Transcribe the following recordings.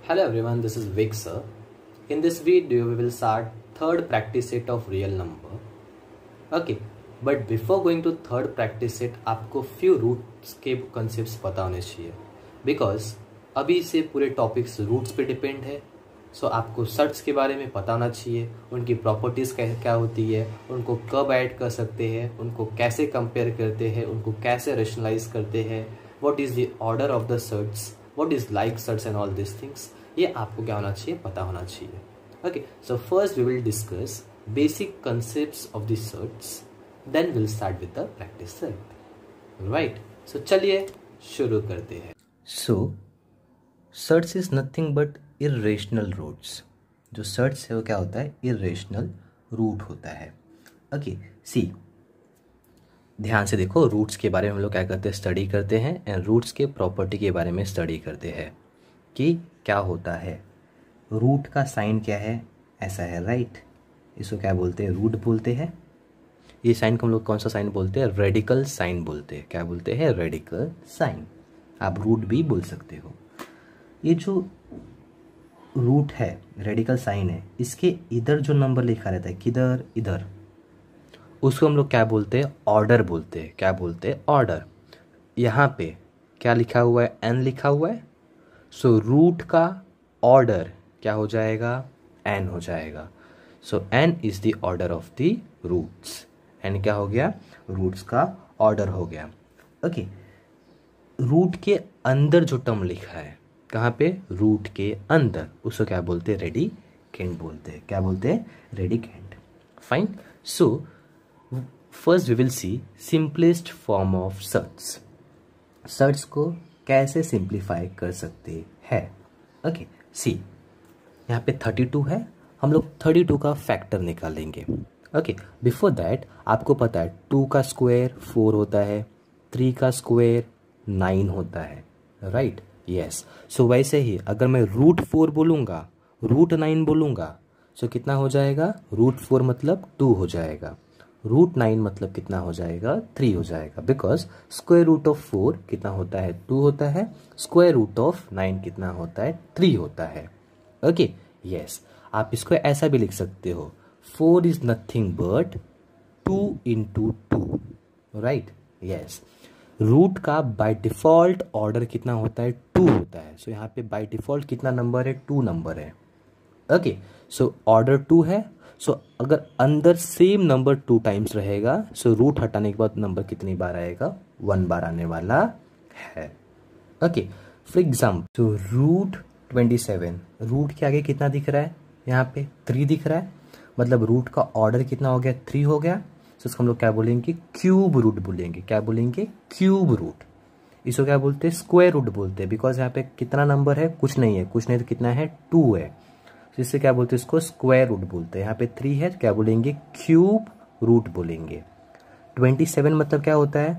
Hello everyone, this is Vik sir. In this video, we will start third practice set of real number. Okay, but before going to third practice set, आपको few roots के concepts पता होने चाहिए. Because अभी से पूरे topics roots पे depend है. So आपको सर्ट्स के बारे में पता होना चाहिए, उनकी प्रॉपर्टीज़ क्या होती है, उनको कब ऐड कर सकते हैं, उनको कैसे कंपेयर करते हैं, उनको कैसे रेशनलाइज करते हैं, what is the order of the surds, what is like surds and all this things. ये आपको क्या होना चाहिए, पता होना चाहिए. Okay, so first we will discuss basic concepts of the surds, then will start with the practice set. Right, so चलिए शुरू करते हैं. So surds is nothing but irrational roots. जो सर्ट्स है वो क्या होता है, इर्रेशनल रूट होता है. ओके, सी ध्यान से देखो, रूट्स के बारे में हम लोग क्या करते हैं, स्टडी करते हैं, एंड रूट्स के प्रॉपर्टी के बारे में स्टडी करते हैं कि क्या होता है. रूट का साइन क्या है, ऐसा है, राइट. इसको क्या बोलते हैं, रूट बोलते हैं. ये साइन को हम लोग कौन सा साइन बोलते हैं, रेडिकल साइन बोलते हैं. क्या बोलते हैं, रेडिकल साइन. आप रूट भी बोल सकते हो. ये जो रूट है, रेडिकल साइन है, इसके इधर जो नंबर लिखा रहता है, किधर, इधर, उसको हम लोग क्या बोलते हैं, ऑर्डर बोलते हैं. क्या बोलते हैं, ऑर्डर. यहाँ पे क्या लिखा हुआ है, एन लिखा हुआ है. सो रूट का ऑर्डर क्या हो जाएगा, एन हो जाएगा. So n is the order of the roots. N क्या हो गया, रूट्स का ऑर्डर हो गया. ओके, रूट के अंदर जो टर्म लिखा है, कहाँ पे, रूट के अंदर, उसको क्या बोलते हैं, रेडिकेंट बोलते हैं. क्या बोलते हैं, radicand. Fine. So first we will see simplest form of surds. Surds को कैसे सिंप्लीफाई कर सकते हैं. ओके, सी यहाँ पे 32 है, हम लोग 32 का फैक्टर निकालेंगे. ओके, बिफोर दैट आपको पता है 2 का स्क्वायर 4 होता है, 3 का स्क्वायर 9 होता है, राइट. यस, सो वैसे ही अगर मैं रूट 4 बोलूँगा, रूट 9 बोलूँगा, सो कितना हो जाएगा, रूट 4 मतलब 2 हो जाएगा, रूट 9 मतलब कितना हो जाएगा, 3 हो जाएगा. बिकॉज स्क्वायर रूट ऑफ 4 कितना होता है, 2 होता है. स्क्वायर रूट ऑफ 9 कितना होता है, 3 होता है. ओके, यस, आप इसको ऐसा भी लिख सकते हो, 4 is nothing but 2 into 2, right. Yes, root का बाय डिफॉल्ट ऑर्डर कितना होता है, 2 होता है. सो यहाँ पे बाय डिफॉल्ट कितना नंबर है, 2 नंबर है. ओके, सो ऑर्डर 2 है. सो अगर अंदर सेम नंबर 2 टाइम्स रहेगा, सो रूट हटाने के बाद नंबर कितनी बार आएगा, 1 बार आने वाला है. ओके, फॉर एग्जाम्पल, तो रूट 27, रूट के आगे कितना दिख रहा है, यहाँ पे 3 दिख रहा है, मतलब रूट का ऑर्डर कितना हो गया, 3 हो गया. सो इसको हम लोग क्या बोलेंगे, क्यूब रूट बोलेंगे. क्या बोलेंगे, क्यूब रूट. इसको क्या बोलते हैं, स्क्वायर रूट बोलते हैं. बिकॉज यहाँ पे कितना नंबर है, कुछ नहीं है, कुछ नहीं तो कितना है, 2 है. इससे क्या बोलते हैं, इसको स्क्वायर रूट बोलते हैं. यहाँ पे 3 है, क्या बोलेंगे, क्यूब रूट बोलेंगे. 27 मतलब क्या होता है,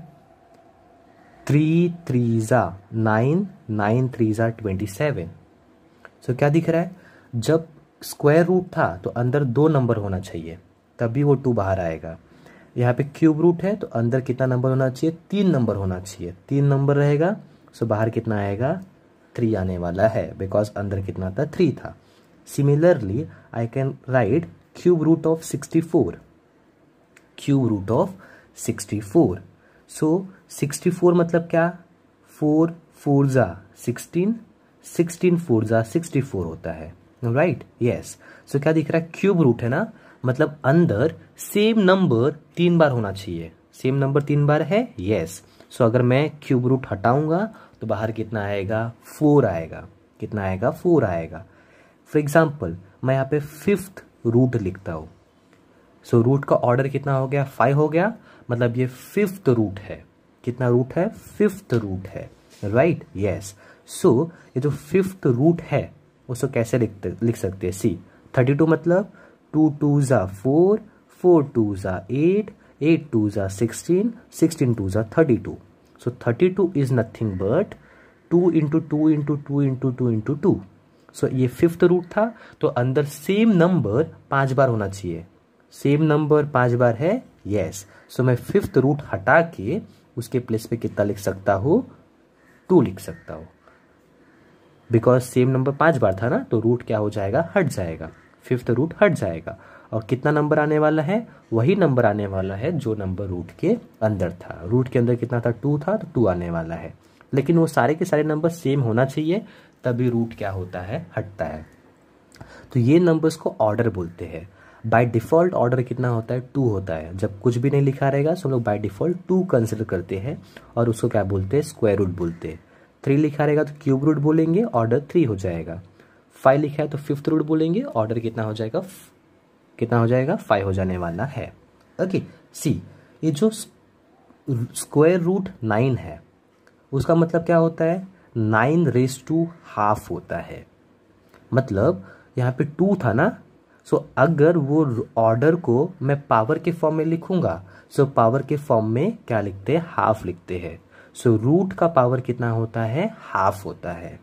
3 3 जा 9, 9 3 जा 27. सो क्या दिख रहा है, जब स्क्वायर रूट था तो अंदर 2 नंबर होना चाहिए, तभी वो 2 बाहर आएगा. यहाँ पे क्यूब रूट है तो अंदर कितना नंबर होना चाहिए, 3 नंबर होना चाहिए. 3 नंबर रहेगा, सो बाहर कितना आएगा, 3 आने वाला है. बिकॉज अंदर कितना था, 3 था. Similarly, I can write cube root of 64. Cube root of 64. So 64 मतलब क्या, 4 4 जा 16, 16 4 जा 64 होता है, राइट. यस, सो क्या दिख रहा है, क्यूब रूट है ना, मतलब अंदर सेम नंबर 3 बार होना चाहिए. सेम नंबर 3 बार है. यस, सो अगर मैं क्यूब रूट हटाऊंगा तो बाहर कितना आएगा, 4 आएगा. कितना आएगा, 4 आएगा. फॉर एग्जाम्पल, मैं यहाँ पे 5th रूट लिखता हूँ. सो रूट का ऑर्डर कितना हो गया, 5 हो गया, मतलब ये 5th रूट है. कितना रूट है, 5th रूट है, राइट. यस, सो ये जो 5th रूट है उसको कैसे लिख सकते हैं, सी 32 मतलब 2 2 जा 4, 4 2 जा 8, 8 2 जा 16, 16 2 जा 32. सो 32 is nothing but 2 into 2 into 2 into 2 into 2. So ये 5th रूट था, तो अंदर सेम नंबर 5 बार होना चाहिए. सेम नंबर 5 बार है. यस, सो मैं 5th रूट हटा के उसके प्लेस पे कितना लिख सकता हूँ, 2 लिख सकता हूँ. बिकॉज सेम नंबर 5 बार था ना, तो रूट क्या हो जाएगा, हट जाएगा, फिफ्थ रूट हट जाएगा। और कितना नंबर आने वाला है, वही नंबर आने वाला है जो नंबर रूट के अंदर था। रूट के अंदर कितना था, 2 था, तो 2 आने वाला है। लेकिन वो सारे के सारे नंबर सेम होना चाहिए, तभी रूट क्या होता है, हटता है। तो ये नंबर्स को ऑर्डर बोलते हैं। बाय डिफ़ॉल्ट ऑर्डर कितना होता है, 2 होता है। जब कुछ भी नहीं लिखा रहेगा तो हम लोग बाय डिफ़ॉल्ट 2 कंसिडर करते हैं और उसको क्या बोलते हैं, स्क्वायर रूट बोलते हैं। 3 लिखा रहेगा तो क्यूब रूट बोलेंगे, ऑर्डर 3 हो जाएगा। 5 लिखा है तो फिफ्थ रूट बोलेंगे, ऑर्डर कितना हो जाएगा, 5 हो जाने वाला है। ओके, सी ये जो स्क्वायर रूट 9 है उसका मतलब क्या होता है, 9 रेज़ टू हाफ होता है। मतलब यहाँ पे 2 था ना, सो अगर वो ऑर्डर को मैं पावर के फॉर्म में लिखूंगा, सो पावर के फॉर्म में क्या लिखते हैं, हाफ लिखते हैं। सो रूट का पावर कितना होता है, हाफ होता है।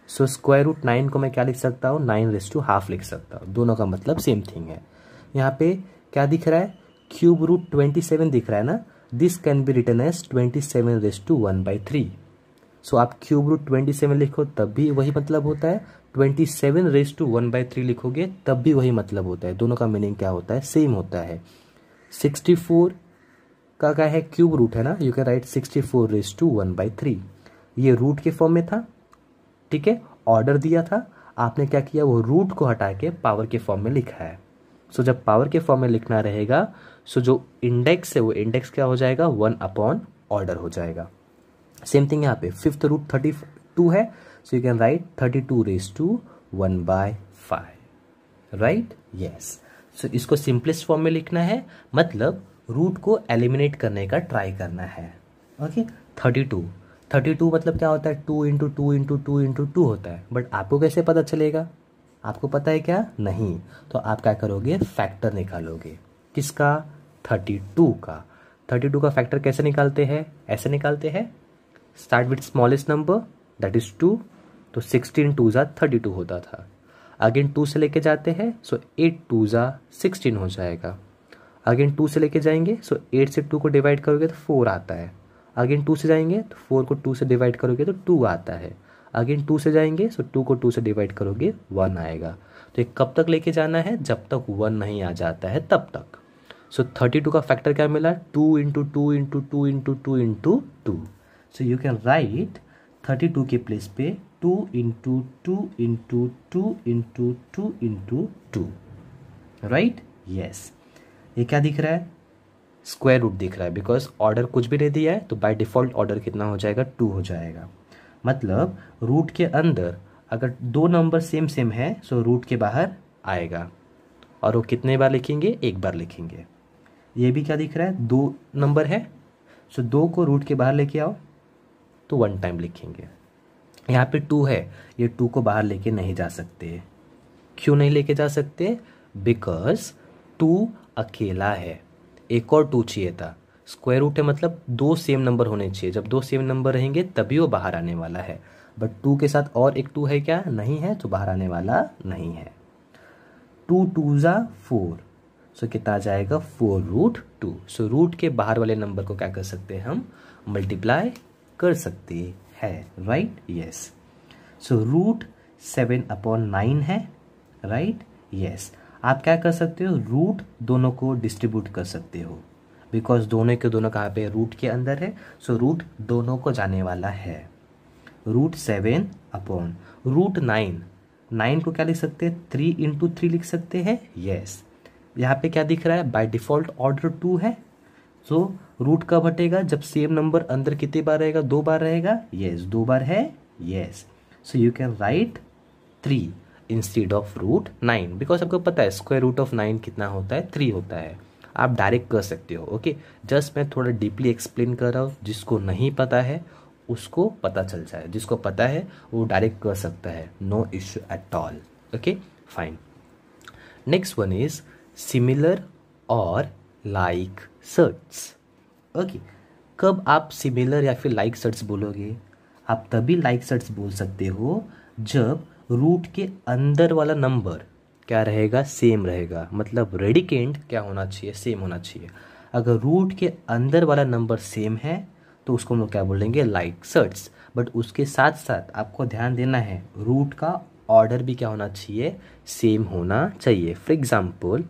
सो स्क्वायर रूट 9 को मैं क्या लिख सकता हूँ, 9 रेज़ टू हाफ लिख सकता हूँ। दोनों का मतलब सेम थिंग है। यहाँ पे क्या दिख रहा है, क्यूब रूट 27 दिख रहा है ना, this can be written as 27 raise to 1/3। So आप क्यूब रूट 27 लिखो तब भी वही मतलब होता है, 27 रेज़ टू 1/3 लिखोगे तब भी वही मतलब होता है। दोनों का मीनिंग क्या होता है, सेम होता है। 64 का क्या है, क्यूब रूट है ना, you can write 64 raise to 1/3। ये रूट के फॉर्म में था, ठीक है, ऑर्डर दिया था, आपने क्या किया, वो रूट को हटा के पावर के फॉर्म में लिखा है। सो जब पावर के फॉर्म में लिखना रहेगा, सो जो इंडेक्स है वो इंडेक्स क्या हो जाएगा, 1/ऑर्डर हो जाएगा। सेम थिंग यहाँ पे फिफ्थ रूट 32 है, so you can write 32 raise to 1/5, right, yes. So इसको सिंपलेस्ट फॉर्म में लिखना है, मतलब रूट को एलिमिनेट करने का ट्राई करना है। ओके, 32 मतलब क्या होता है, 2 इंटू 2 इंटू 2 इंटू 2 होता है। बट आपको कैसे पता चलेगा, आपको पता है क्या, नहीं। तो आप क्या करोगे, फैक्टर निकालोगे, किसका, 32 का। 32 का फैक्टर कैसे निकालते हैं, ऐसे निकालते हैं, start with smallest number that is 2, तो 16 2 ज़ा 32 होता था। अगेन 2 से लेके जाते हैं, सो 8 2 ज़ा 16 हो जाएगा। अगेन 2 से लेके जाएंगे, सो 8 से 2 को डिवाइड करोगे तो 4 आता है। अगेन 2 से जाएंगे तो 4 को 2 से डिवाइड करोगे तो 2 आता है। अगेन 2 से जाएंगे, सो 2 को 2 से डिवाइड करोगे 1 आएगा। तो ये कब तक लेके जाना है, जब तक 1 नहीं आ जाता है तब तक। सो 32 का फैक्टर क्या मिला, 2 into 2 into 2 into 2 into 2। So you can write 32 के प्लेस पे 2 into 2 into 2 into 2 into 2, right, yes. ये क्या दिख रहा है, स्क्वायर रूट दिख रहा है, बिकॉज ऑर्डर कुछ भी नहीं दिया है, तो बाय डिफ़ॉल्ट ऑर्डर कितना हो जाएगा, 2 हो जाएगा। मतलब रूट के अंदर अगर 2 नंबर सेम सेम है, सो रूट के बाहर आएगा। और वो कितने बार लिखेंगे, एक बार लिखेंगे। ये भी क्या दिख रहा है, 2 नंबर है, सो 2 को रूट के बाहर लेके आओ तो 1 टाइम लिखेंगे। यहाँ पे 2 है, ये 2 को बाहर लेके नहीं जा सकते। क्यों नहीं लेके जा सकते, बिकॉज 2 अकेला है, एक और 2 चाहिए था। स्क्वायर रूट है मतलब 2 सेम नंबर होने चाहिए, जब 2 सेम नंबर रहेंगे तभी वो बाहर आने वाला है। बट 2 के साथ और एक 2 है क्या, नहीं है, तो बाहर आने वाला नहीं है। 2 2 ज़ा 4, सो कितना आ जाएगा, 4√2। सो रूट के बाहर वाले नंबर को क्या कर सकते हैं, हम मल्टीप्लाई कर सकते हैं, राइट, यस। सो रूट 7/9 है, राइट, यस। आप क्या कर सकते हो, रूट दोनों को डिस्ट्रीब्यूट कर सकते हो, बिकॉज दोनों के दोनों कहाँ पे, रूट के अंदर है। सो रूट दोनों को जाने वाला है। रूट 7/√9, 9 को क्या लिख सकते हैं, 3 इंटू 3 लिख सकते हैं, यस। यहाँ पे क्या दिख रहा है, बाय डिफ़ॉल्ट ऑर्डर 2 है। सो रूट कब हटेगा, जब सेम नंबर अंदर कितनी बार रहेगा, 2 बार रहेगा, यस, 2 बार है, yes. So you can write 3 instead of root 9, because आपको पता है स्क्वायर रूट ऑफ 9 कितना होता है, 3 होता है। आप डायरेक्ट कर सकते हो, ओके। जस्ट मैं थोड़ा डीपली एक्सप्लेन कर रहा हूँ, जिसको नहीं पता है उसको पता चल जाए, जिसको पता है वो डायरेक्ट कर सकता है, no issue at all, okay, fine. Next one is similar और लाइक सर्ट्स, ओके। कब आप सिमिलर या फिर लाइक सर्ट्स बोलोगे, आप तभी लाइक सर्ट्स बोल सकते हो जब रूट के अंदर वाला नंबर क्या रहेगा, सेम रहेगा। मतलब रेडिकेंट क्या होना चाहिए, सेम होना चाहिए। अगर रूट के अंदर वाला नंबर सेम है तो उसको हम लोग क्या बोलेंगे, लाइक सर्ट्स। बट उसके साथ साथ आपको ध्यान देना है रूट का ऑर्डर भी क्या होना चाहिए, सेम होना चाहिए। For example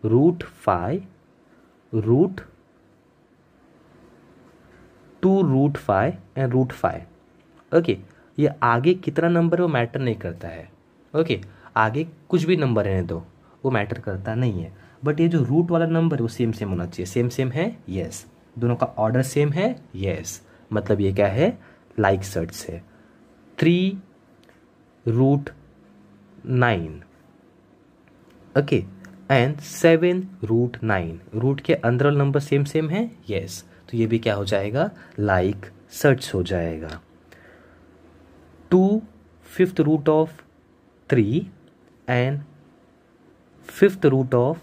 √5 √2 √5 and √5। ओके, ये आगे कितना नंबर वो मैटर नहीं करता है। ओके, आगे कुछ भी नंबर रहने दो, वो मैटर करता नहीं है। बट ये जो रूट वाला नंबर है वो सेम सेम होना चाहिए। सेम सेम है, यस। दोनों का ऑर्डर सेम है, यस। मतलब ये क्या है, लाइक सर्ट्स है। 3 √9 ओके एंड 7 √9, रूट के अंदर वाला नंबर सेम सेम है, यस। तो ये भी क्या हो जाएगा, लाइक सर्ट्स हो जाएगा। 2 5th root of 3 and 5th root of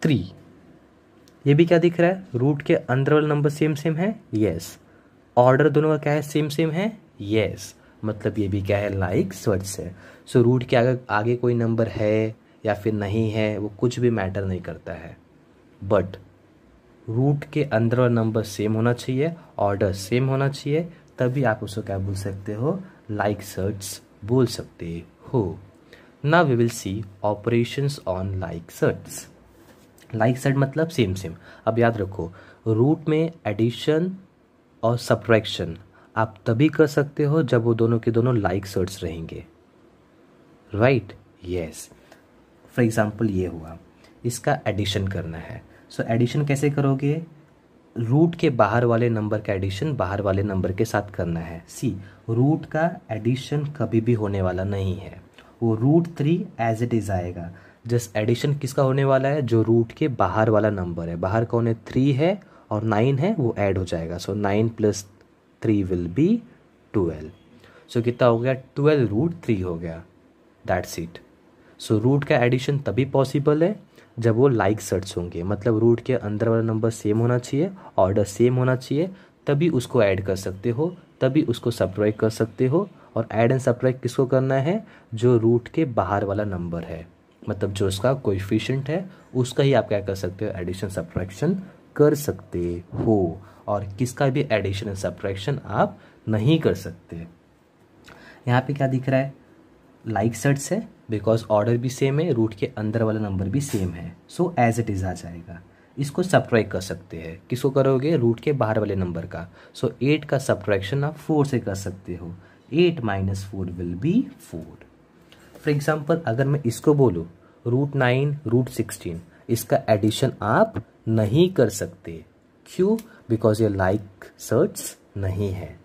3, ये भी क्या दिख रहा है, रूट के अंदर वाला नंबर सेम सेम है, यस। ऑर्डर दोनों का क्या है, सेम सेम है, यस। मतलब ये भी क्या है, लाइक सर्ट्स है। सो रूट के आगे कोई नंबर है या फिर नहीं है वो कुछ भी मैटर नहीं करता है, बट रूट के अंदर वाला नंबर सेम होना चाहिए, ऑर्डर सेम होना चाहिए, तभी आप उसको क्या बोल सकते हो, लाइक सर्ट्स बोल सकते हो। Now we will see operations on like surds. Like surd मतलब सेम सेम। अब याद रखो, रूट में एडिशन और सब्ट्रैक्शन आप तभी कर सकते हो जब वो दोनों के दोनों लाइक सर्ट्स रहेंगे, राइट, यस। फॉर एग्जाम्पल ये हुआ, इसका एडिशन करना है। सो एडिशन कैसे करोगे, रूट के बाहर वाले नंबर का एडिशन बाहर वाले नंबर के साथ करना है। सी, रूट का एडिशन कभी भी होने वाला नहीं है, वो √3 एज इट इज आएगा। जस्ट एडिशन किसका होने वाला है, जो रूट के बाहर वाला नंबर है, बाहर कौन है, 3 है और 9 है, वो ऐड हो जाएगा। सो 9 + 3 विल बी 12। सो कितना हो गया, 12 √3 हो गया, दैट्स इट। सो रूट का एडिशन तभी पॉसिबल है जब वो लाइक सर्ट्स होंगे, मतलब रूट के अंदर वाला नंबर सेम होना चाहिए, ऑर्डर सेम होना चाहिए, तभी उसको ऐड कर सकते हो, तभी उसको सब्ट्रैक्ट कर सकते हो। और ऐड एंड सब्ट्रैक्ट किसको करना है, जो रूट के बाहर वाला नंबर है, मतलब जो उसका कोएफिशिएंट है उसका ही आप क्या कर सकते हो, एडिशन सब्ट्रैक्शन कर सकते हो। और किसका भी एडिशन एंड सब्ट्रैक्शन आप नहीं कर सकते। यहाँ पे क्या दिख रहा है, लाइक सर्ट्स है, बिकॉज ऑर्डर भी सेम है, रूट के अंदर वाला नंबर भी सेम है, सो एज इट इज आ जाएगा। इसको सब्ट्रैक्ट कर सकते हैं, किसको करोगे, रूट के बाहर वाले नंबर का। सो 8 का सब्ट्रैक्शन आप 4 से कर सकते हो, 8 - 4 विल बी 4। फॉर एग्जाम्पल अगर मैं इसको बोलूँ √9 √16, इसका एडिशन आप नहीं कर सकते, क्यों, बिकॉज ये लाइक सर्ट्स नहीं है,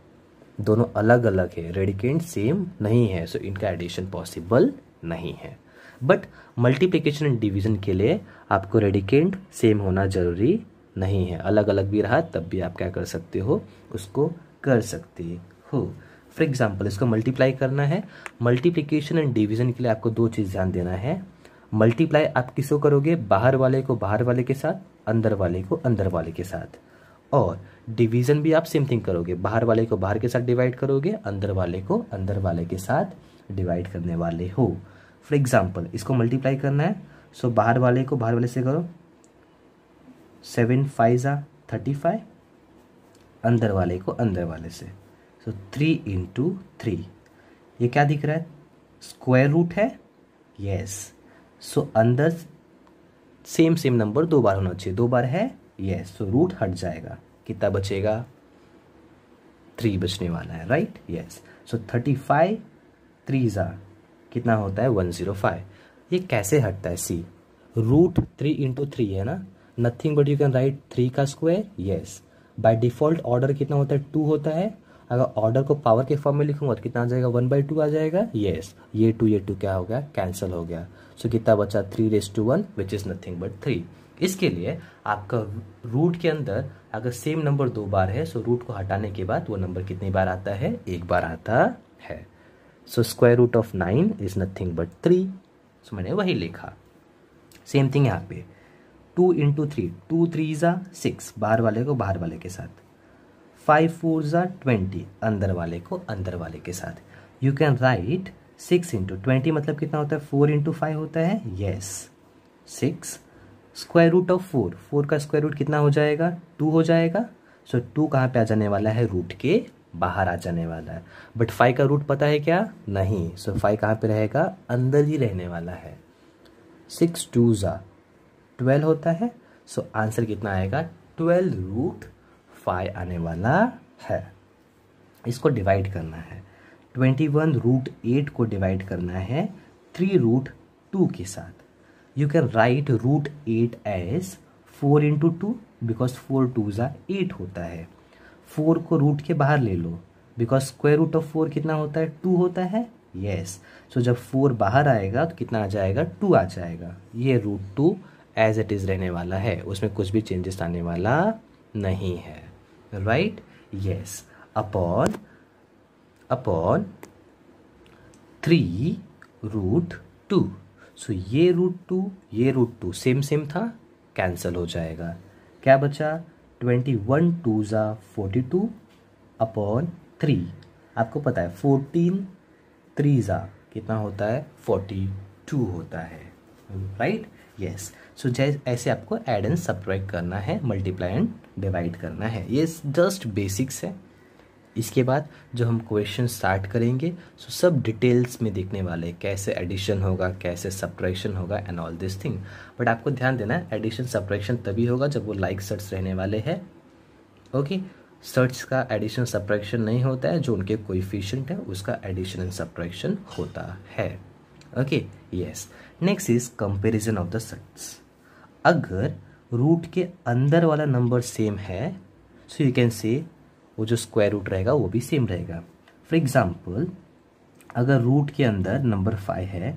दोनों अलग अलग है, रेडिकेंड सेम नहीं है, सो इनका एडिशन पॉसिबल नहीं है। बट मल्टीप्लिकेशन एंड डिवीजन के लिए आपको रेडिकेंड सेम होना जरूरी नहीं है, अलग अलग भी रहा तब भी आप क्या कर सकते हो, उसको कर सकते हो। फॉर एग्जाम्पल इसको मल्टीप्लाई करना है, मल्टीप्लिकेशन एंड डिवीजन के लिए आपको 2 चीज़ ध्यान देना है। मल्टीप्लाई आप किसको करोगे, बाहर वाले को बाहर वाले के साथ, अंदर वाले को अंदर वाले के साथ। और डिवीजन भी आप सेम थिंग करोगे, बाहर वाले को बाहर के साथ डिवाइड करोगे, अंदर वाले को अंदर वाले के साथ डिवाइड करने वाले हो। फॉर एग्जाम्पल इसको मल्टीप्लाई करना है, सो बाहर वाले को बाहर वाले से करो, 7 × 5 = 35, अंदर वाले को अंदर वाले से, सो 3 × 3। ये क्या दिख रहा है, स्क्वायर रूट है, यस। सो अंदर सेम सेम नंबर 2 बार होना चाहिए, 2 बार है, यस। सो रूट हट जाएगा, कितना बचेगा, 3 बचने वाला है, राइट, यस। सो 35 3 = कितना होता है, 105। ये कैसे हटता है, सी, √3 × 3 है ना, nothing but you can write 3 का square, yes. Bye default order कितना होता है, 2 होता है। अगर ऑर्डर को पावर के फॉर्म में लिखूंगा तो कितना आ जाएगा, 1/2 आ जाएगा, यस। ये 2 क्या हो गया, कैंसिल हो गया। सो कितना बचा, 3⁻1 विच इज नथिंग बट 3। इसके लिए आपका रूट के अंदर अगर सेम नंबर 2 बार है, सो रूट को हटाने के बाद वो नंबर कितनी बार आता है, 1 बार आता है। सो √9 इज नथिंग बट 3। सो मैंने वही लिखा। सेम थिंग यहाँ पे 2 × 3, 2 × 3 = 6, बाहर वाले को बाहर वाले के साथ, 5 × 4 = 20, अंदर वाले को अंदर वाले के साथ। यू कैन राइट 6 × 20 मतलब कितना होता है, 4 × 5 होता है, यस, 6। √4, 4 का स्क्वायर रूट कितना हो जाएगा, 2 हो जाएगा। सो 2 कहाँ पे आ जाने वाला है, रूट के बाहर आ जाने वाला है। बट 5 का रूट पता है क्या, नहीं। सो 5 कहाँ पे रहेगा, अंदर ही रहने वाला है। 6 2 12 होता है। सो आंसर कितना आएगा, 12 रूट 5 आने वाला है। इसको डिवाइड करना है, 21 रूट 8 को डिवाइड करना है 3 रूट 2 के साथ। You can write root 8 as 4 into 2 because 4 2 8 होता है। 4 को रूट के बाहर ले लो बिकॉज स्क्वायर रूट ऑफ 4 कितना होता है, 2 होता है। यस, सो जब 4 बाहर आएगा तो कितना आ जाएगा, 2 आ जाएगा। ये रूट 2 एज इट इज़ रहने वाला है, उसमें कुछ भी चेंजेस आने वाला नहीं है। Right, yes, upon 3 root 2। So ये रूट टू सेम था, कैंसिल हो जाएगा। क्या बचा, 21 2 42 अपॉन 3। आपको पता है 14 3 कितना होता है, 42 होता है। Right, yes. सो ऐसे आपको ऐड एंड सब्ट्रैक्ट करना है, मल्टीप्लाई एंड डिवाइड करना है। ये जस्ट बेसिक्स है। इसके बाद जो हम क्वेश्चन स्टार्ट करेंगे सो सब डिटेल्स में देखने वाले हैं, कैसे एडिशन होगा, कैसे सब्ट्रैक्शन होगा and all this thing. But आपको ध्यान देना है, एडिशन सब्ट्रैक्शन तभी होगा जब वो लाइक सर्ट्स रहने वाले हैं। ओके, सर्ट्स का एडिशन सब्ट्रैक्शन नहीं होता है, जो उनके कोएफिशिएंट है उसका एडिशन एंड सब्ट्रैक्शन होता है। Okay, yes. Next is comparison of the surds. अगर रूट के अंदर वाला नंबर सेम है सो यू कैन से वो जो स्क्वायर रूट रहेगा वो भी सेम रहेगा। फॉर एग्जाम्पल, अगर रूट के अंदर नंबर 5 है,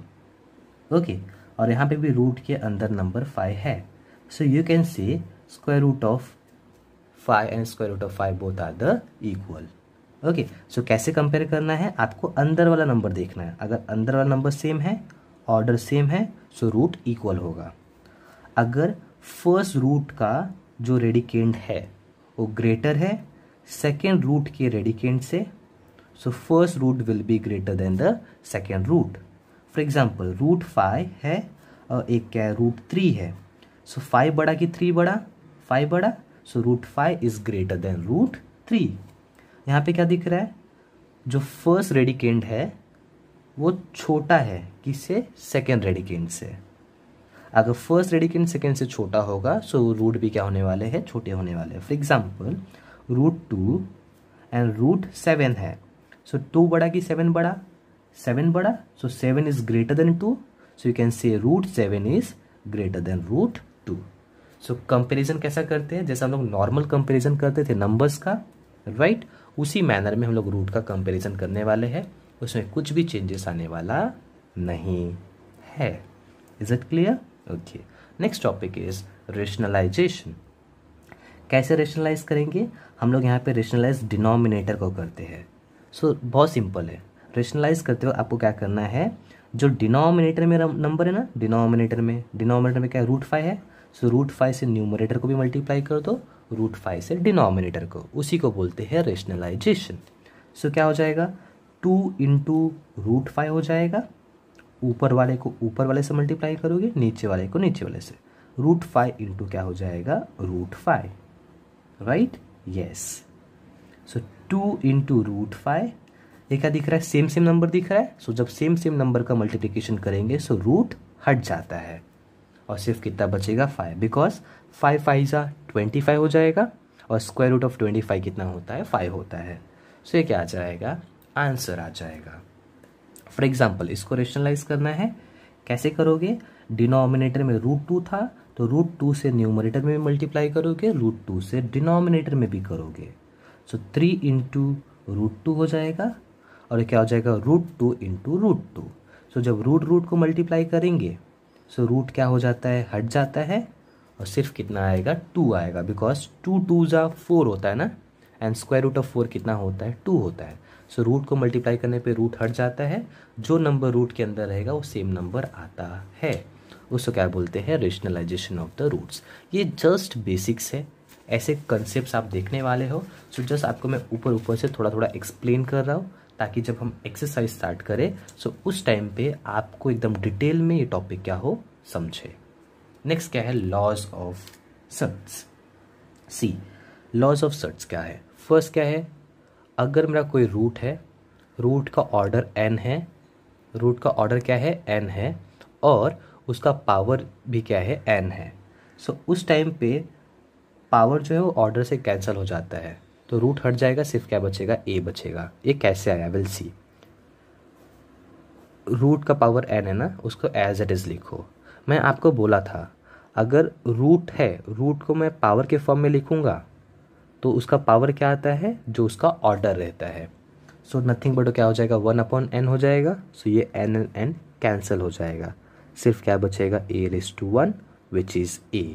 ओके, और यहाँ पे भी रूट के अंदर नंबर 5 है, so you can say square root of 5 and square root of 5 both are the equal. Okay, so कैसे कंपेयर करना है, आपको अंदर वाला नंबर देखना है। अगर अंदर वाला नंबर सेम है, ऑर्डर सेम है, सो रूट इक्वल होगा। अगर फर्स्ट रूट का जो रेडिकेंड है वो ग्रेटर है सेकेंड रूट के रेडिकेंड से, so first root will be greater than the second root. For example, root 5 है और एक क्या है, रूट 3 है। सो 5 बड़ा कि 3 बड़ा, 5 बड़ा, so root 5 is greater than root 3। यहाँ पे क्या दिख रहा है, जो फर्स्ट रेडिकेंड है वो छोटा है किससे, सेकेंड रेडिकेंड से। अगर फर्स्ट रेडिकेंड सेकेंड से छोटा होगा सो रूट भी क्या होने वाले हैं, छोटे होने वाले हैं। For example, root 2 and root 7 है, सो 2 बड़ा कि 7 बड़ा, 7 बड़ा, so 7 is greater than 2, so you can say root 7 is greater than root 2। So comparison कैसा करते हैं, जैसे हम लोग नॉर्मल कंपेरिजन करते थे नंबर्स का, राइट, उसी मैनर में हम लोग रूट का कंपेरिजन करने वाले हैं। उसमें कुछ भी चेंजेस आने वाला नहीं है। Is it clear? Okay, next topic is rationalisation. कैसे रेशनलाइज करेंगे हम लोग, यहाँ पे रेशनलाइज डिनोमिनेटर को करते हैं। सो बहुत सिंपल है, रेशनलाइज करते हो आपको क्या करना है, जो डिनोमिनेटर में नंबर है ना, डिनोमिनेटर में क्या है, रूट 5 है, सो रूट 5 से न्यूमरेटर को भी मल्टीप्लाई कर दो, रूट 5 से डिनोमिनेटर को, उसी को बोलते हैं रेशनलाइजेशन। सो क्या हो जाएगा, 2 इंटू रूट 5 हो जाएगा, ऊपर वाले को ऊपर वाले से मल्टीप्लाई करोगे, नीचे वाले को नीचे वाले से, रूट 5 इंटू क्या हो जाएगा, रूट 5, राइट, यस। सो 2 इंटू रूट 5, ये क्या दिख रहा है, सेम नंबर दिख रहा है। सो जब सेम नंबर का मल्टीप्लिकेशन करेंगे सो रूट हट जाता है और सिर्फ कितना बचेगा, 5, बिकॉज 5 5 25 हो जाएगा और स्क्वायर रूट ऑफ 25 कितना होता है, 5 होता है। सो ये क्या आ जाएगा, आंसर आ जाएगा। फॉर एग्जाम्पल, इसको रेशनलाइज करना है, कैसे करोगे, डिनोमिनेटर में रूट 2 था तो रूट 2 से न्यूमरेटर में भी मल्टीप्लाई करोगे, रूट 2 से डिनोमिनेटर में भी करोगे, सो 3 इंटू रूट 2 हो जाएगा और क्या हो जाएगा, रूट 2 इंटू रूट 2। सो जब रूट को मल्टीप्लाई करेंगे सो रूट क्या हो जाता है, हट जाता है और सिर्फ कितना आएगा, 2 आएगा, बिकॉज 2 2 4 होता है ना, एंड स्क्वायर रूट ऑफ 4 कितना होता है, 2 होता है। सो रूट को मल्टीप्लाई करने पे रूट हट जाता है, जो नंबर रूट के अंदर रहेगा वो सेम नंबर आता है, उसको क्या बोलते हैं, रेशनलाइजेशन ऑफ द रूट्स। ये जस्ट बेसिक्स है, ऐसे कंसेप्ट आप देखने वाले हो। सो जस्ट आपको मैं ऊपर से थोड़ा एक्सप्लेन कर रहा हूँ ताकि जब हम एक्सरसाइज स्टार्ट करें सो उस टाइम पे आपको एकदम डिटेल में ये टॉपिक क्या हो समझे। नेक्स्ट क्या है, laws of surds. See, laws of surds क्या है? फर्स्ट क्या है, अगर मेरा कोई रूट है, रूट का ऑर्डर n है, रूट का ऑर्डर क्या है n है, और उसका पावर भी क्या है n है, सो उस टाइम पे पावर जो है वो ऑर्डर से कैंसिल हो जाता है, तो रूट हट जाएगा, सिर्फ क्या बचेगा, a बचेगा। ये कैसे आया, विल सी। रूट का पावर n है ना, उसको एज इट इज़ लिखो। मैं आपको बोला था अगर रूट है, रूट को मैं पावर के फॉर्म में लिखूंगा तो उसका पावर क्या आता है, जो उसका ऑर्डर रहता है। सो नथिंग बट क्या हो जाएगा, 1/n हो जाएगा। सो ये n एंड n कैंसिल हो जाएगा, सिर्फ क्या बचेगा, a⁻1 विच इज़ a।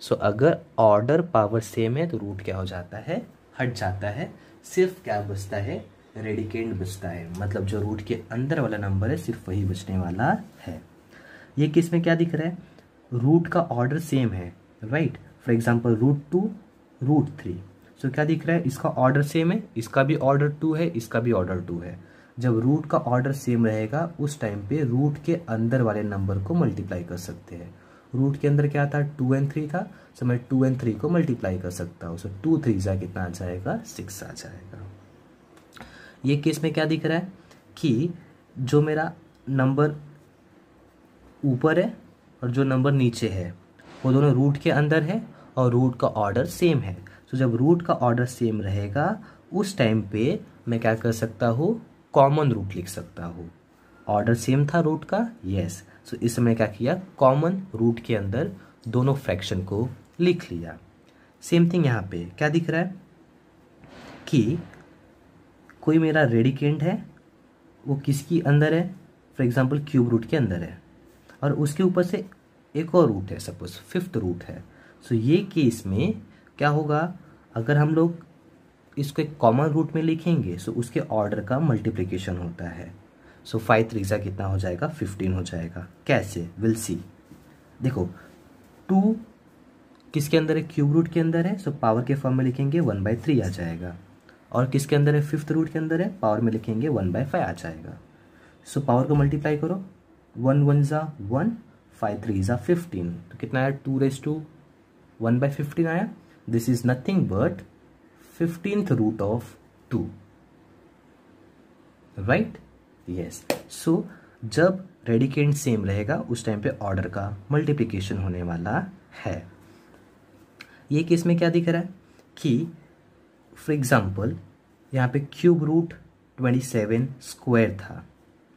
सो अगर ऑर्डर पावर सेम है तो रूट क्या हो जाता है, हट जाता है, सिर्फ क्या बचता है, रेडिकेंड बचता है, मतलब जो रूट के अंदर वाला नंबर है सिर्फ वही बचने वाला है। ये किस में क्या दिख रहा है, रूट का ऑर्डर सेम है, राइट। फॉर एग्जांपल √2 √3, सो क्या दिख रहा है, इसका ऑर्डर सेम है, इसका भी ऑर्डर 2 है, इसका भी ऑर्डर 2 है। जब रूट का ऑर्डर सेम रहेगा उस टाइम पे रूट के अंदर वाले नंबर को मल्टीप्लाई कर सकते हैं। रूट के अंदर क्या था, 2 and 3 था, सो मैं 2 and 3 को मल्टीप्लाई कर सकता हूँ। सो 2 3 जा कितना आ जाएगा, 6 आ जाएगा। ये केस में क्या दिख रहा है कि जो मेरा नंबर ऊपर है और जो नंबर नीचे है वो दोनों रूट के अंदर है और रूट का ऑर्डर सेम है। सो जब रूट का ऑर्डर सेम रहेगा उस टाइम पे मैं क्या कर सकता हूँ, कॉमन रूट लिख सकता हूँ। ऑर्डर सेम था रूट का, यस। सो इस समय क्या किया, कॉमन रूट के अंदर दोनों फ्रैक्शन को लिख लिया। सेम थिंग यहाँ पे क्या दिख रहा है कि कोई मेरा रेडिकेंड है, वो किसकी अंदर है, फॉर एग्जांपल क्यूब रूट के अंदर है, और उसके ऊपर से एक और रूट है, सपोज 5th रूट है। सो ये केस में क्या होगा, अगर हम लोग इसको एक कॉमन रूट में लिखेंगे सो उसके ऑर्डर का मल्टीप्लिकेशन होता है। सो 5 3 कितना हो जाएगा, 15 हो जाएगा। कैसे, विल सी। देखो 2 किसके अंदर है, क्यूब रूट के अंदर है, सो पावर के फॉर्म में लिखेंगे 1/3 आ जाएगा। और किसके अंदर है, 5th रूट के अंदर है, पावर में लिखेंगे 1/5 आ जाएगा। सो पावर को मल्टीप्लाई करो, 1 1 ज़ा 1, 5 3 ज़ा 15, तो कितना आया, 2/1/15 आया। This is nothing but 15th root of 2, right, yes. So जब रेडिकेंड सेम रहेगा उस टाइम पे ऑर्डर का मल्टीप्लिकेशन होने वाला है। ये केस में क्या दिख रहा है कि फॉर एग्जाम्पल यहाँ पे क्यूब रूट 27 स्क्वायर था,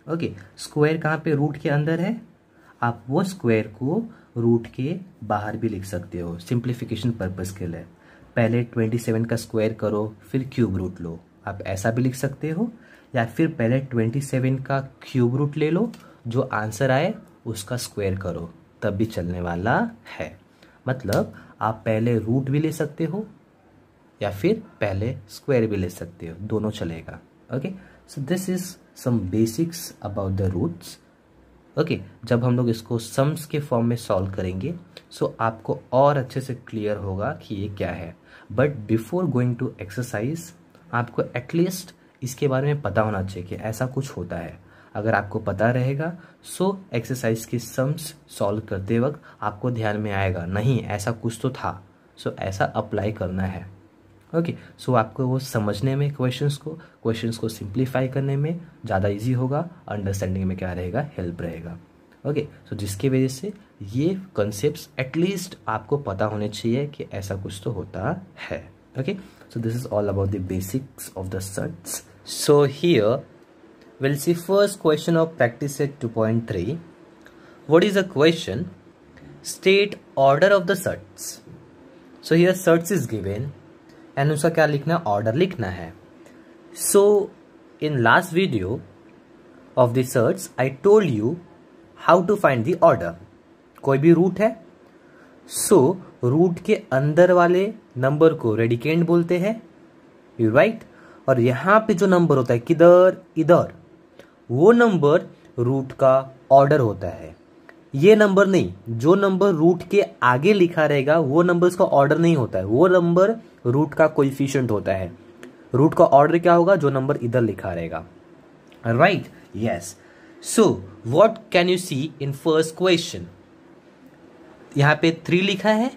ओके। स्क्वायर कहाँ पे, रूट के अंदर है, आप वो स्क्वायर को रूट के बाहर भी लिख सकते हो सिंप्लीफिकेशन पर्पस के लिए। पहले 27 का स्क्वायर करो फिर क्यूब रूट लो, आप ऐसा भी लिख सकते हो, या फिर पहले 27 का क्यूब रूट ले लो, जो आंसर आए उसका स्क्वायर करो, तब भी चलने वाला है। मतलब आप पहले रूट भी ले सकते हो या फिर पहले स्क्वायर भी ले सकते हो, दोनों चलेगा, okay. So this is some basics about the roots, okay. जब हम लोग इसको सम्स के फॉर्म में सॉल्व करेंगे सो आपको और अच्छे से क्लियर होगा कि ये क्या है। But before going to exercise आपको एटलीस्ट इसके बारे में पता होना चाहिए कि ऐसा कुछ होता है। अगर आपको पता रहेगा सो एक्सरसाइज के सम्स सॉल्व करते वक्त आपको ध्यान में आएगा, नहीं ऐसा कुछ तो था, सो ऐसा अप्लाई करना है, ओके। सो आपको वो समझने में क्वेश्चंस को सिंप्लीफाई करने में ज़्यादा इजी होगा, अंडरस्टैंडिंग में क्या रहेगा, हेल्प रहेगा, ओके। सो जिसकी वजह से ये कॉन्सेप्ट्स एटलीस्ट आपको पता होने चाहिए कि ऐसा कुछ तो होता है, okay. So this is all about the basics of the surds. So here we'll see first question of practice set 2.3. What is the question? State order of the surts. So here surts is given and उसका क्या लिखना है, order लिखना है। So in last video of the surts I told you how to find the order. कोई भी root है, so root के अंदर वाले नंबर को रेडिकेंड बोलते हैं, राइट। और यहाँ पे जो नंबर होता है किधर, इधर, वो नंबर रूट का ऑर्डर होता है। ये नंबर नहीं, जो नंबर रूट के आगे लिखा रहेगा वो नंबर उसका ऑर्डर नहीं होता है, वो नंबर रूट का कोएफिशिएंट होता है। रूट का ऑर्डर क्या होगा, जो नंबर इधर लिखा रहेगा, right, yes. So what can you see in first question, यहाँ पे 3 लिखा है,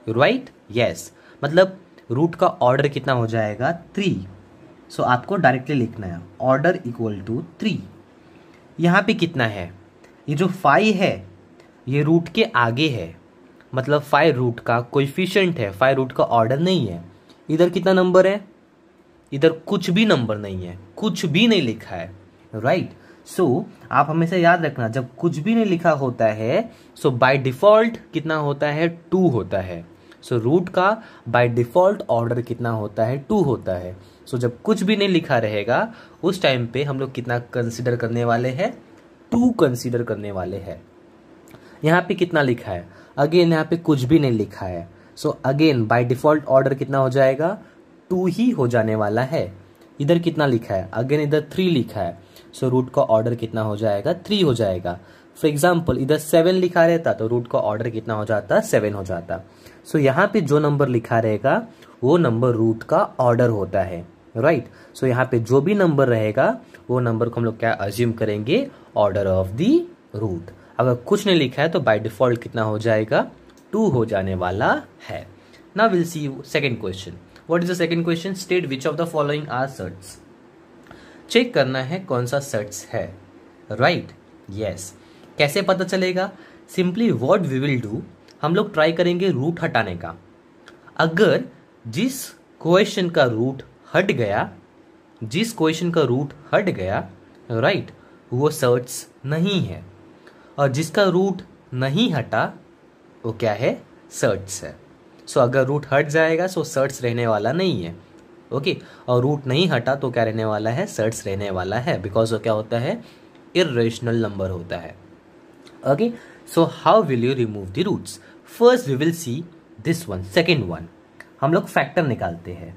राइट, यस। मतलब रूट का ऑर्डर कितना हो जाएगा 3। सो आपको डायरेक्टली लिखना है ऑर्डर इक्वल टू 3। यहाँ पे कितना है, ये जो 5 है ये रूट के आगे है, मतलब 5 रूट का कोएफिशिएंट है, 5 रूट का ऑर्डर नहीं है। इधर कितना नंबर है, इधर कुछ भी नंबर नहीं है, कुछ भी नहीं लिखा है, राइट। सो आप हमेशा याद रखना जब कुछ भी नहीं लिखा होता है सो बाय डिफॉल्ट कितना होता है 2 होता है। सो रूट का बाय डिफॉल्ट ऑर्डर कितना होता है 2 होता है। सो जब कुछ भी नहीं लिखा रहेगा उस टाइम पे हम लोग कितना कंसीडर करने वाले हैं, 2 कंसीडर करने वाले हैं। यहाँ पे कितना लिखा है, अगेन यहाँ पे कुछ भी नहीं लिखा है, so again bye default order कितना हो जाएगा 2 ही हो जाने वाला है। इधर कितना लिखा है, अगेन इधर 3 लिखा है, सो रूट का ऑर्डर कितना हो जाएगा 3 हो जाएगा। फॉर एग्जाम्पल इधर 7 लिखा रहता तो रूट का ऑर्डर कितना हो जाता 7 हो जाता। सो यहाँ पे जो नंबर लिखा रहेगा वो नंबर रूट का ऑर्डर होता है, राइट। सो यहाँ पे जो भी नंबर रहेगा वो नंबर को हम लोग क्या अज्यूम करेंगे, ऑर्डर ऑफ द रूट। अगर कुछ नहीं लिखा है तो बाय डिफॉल्ट कितना हो जाएगा 2 हो जाने वाला है। Now will see second question. What is the second question, state which of the following are surds. Check करना है कौन सा सर्ट्स है, राइट, यस। कैसे पता चलेगा, simply what we will do, हम लोग ट्राई करेंगे रूट हटाने का। अगर जिस क्वेश्चन का रूट हट गया, जिस क्वेश्चन का रूट हट गया, राइट, वो सर्ट्स नहीं है, और जिसका रूट नहीं हटा वो क्या है, सर्ट्स है। सो अगर रूट हट जाएगा सो सर्ट्स रहने वाला नहीं है, ओके। और रूट नहीं हटा तो क्या रहने वाला है, सर्ट्स रहने वाला है, बिकॉज वो क्या होता है, इर्रेशनल नंबर होता है, okay. So how will you remove the roots, first we will see this one, second one. हम लोग फैक्टर निकालते हैं।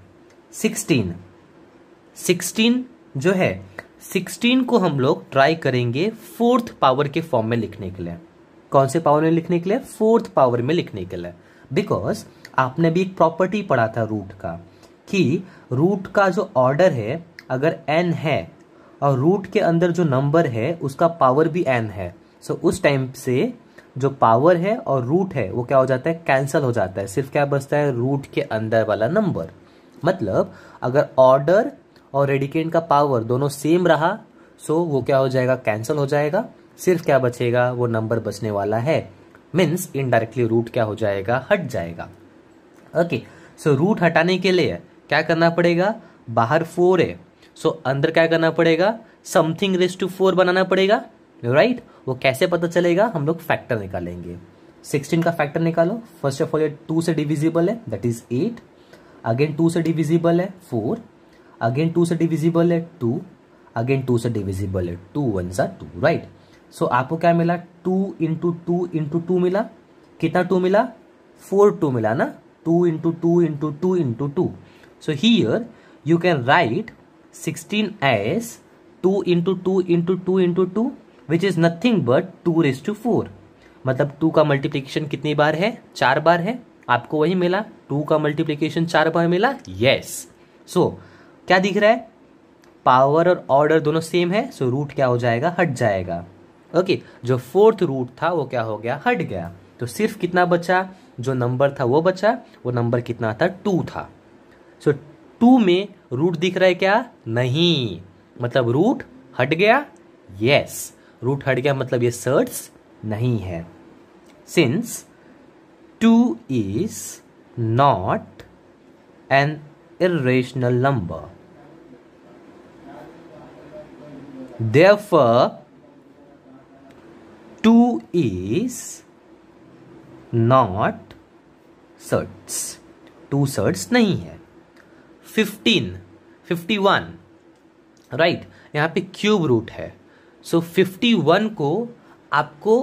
16 जो है, 16 को हम लोग ट्राई करेंगे 4th पावर के फॉर्म में लिखने के लिए। कौन से पावर में लिखने के लिए, 4th पावर में लिखने के लिए। बिकॉज आपने भी एक प्रॉपर्टी पढ़ा था रूट का, कि रूट का जो ऑर्डर है अगर n है और रूट के अंदर जो नंबर है उसका पावर भी n है, सो उस टाइम से जो पावर है और रूट है वो क्या हो जाता है, कैंसल हो जाता है, सिर्फ क्या बचता है, रूट के अंदर वाला नंबर। मतलब अगर ऑर्डर और रेडिकेंड का पावर दोनों सेम रहा सो वो क्या हो जाएगा, कैंसल हो जाएगा, सिर्फ क्या बचेगा, वो नंबर बचने वाला है। मीन्स इनडायरेक्टली रूट क्या हो जाएगा, हट जाएगा, ओके। सो रूट हटाने के लिए क्या करना पड़ेगा, बाहर 4 है, सो अंदर क्या करना पड़ेगा, समथिंग रेज टू 4 बनाना पड़ेगा, राइट। वो कैसे पता चलेगा, हम लोग फैक्टर निकालेंगे। 16 का फैक्टर निकालो। फर्स्ट ऑफ ऑल ये 2 से डिविजिबल है, दैट इज 8, अगेन 2 से डिविजिबल है 4, अगेन 2 से डिविजिबल है 2, अगेन 2 से डिविजिबल है 2 1 सा 2, राइट। सो आपको क्या मिला, 2 इंटू 2 इंटू 2 मिला, कितना 2 मिला, 4 2 मिला ना, 2 into 2 into 2 into 2। So here you can write 16 as 2 into 2 into 2 into 2 which is nothing but 2 raise to 4। मतलब 2 का मल्टीप्लीकेशन कितनी बार है, 4 बार है, आपको वही मिला, 2 का मल्टीप्लीकेशन 4 बार मिला, यस। सो क्या दिख रहा है, पावर और ऑर्डर दोनों सेम है, सो रूट क्या हो जाएगा, हट जाएगा, ओके। जो 4th रूट था वो क्या हो गया, हट गया, तो सिर्फ कितना बचा, जो नंबर था वो बचा, वो नंबर कितना था, 2 था। सो 2 में रूट दिख रहा है क्या, नहीं, मतलब रूट हट गया, यस, रूट हट गया, मतलब ये सर्ट्स नहीं है। Since 2 is not an irrational number, therefore 2 is not surds, 2 surds नहीं है। 15 51, राइट, यहाँ पे क्यूब रूट है, सो 51 को आपको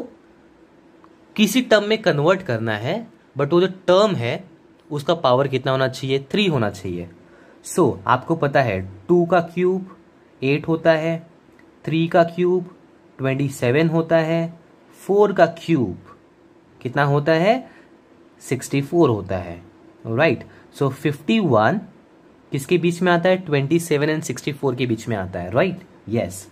किसी टर्म में कन्वर्ट करना है, बट वो जो टर्म है उसका पावर कितना होना चाहिए, 3 होना चाहिए। सो आपको पता है 2 का क्यूब 8 होता है, 3 का क्यूब 27 होता है, 4 का क्यूब कितना होता है, 64 होता है, राइट। सो 51 किसके बीच में आता है, 27 एंड 64 के बीच में आता है, राइट, यस।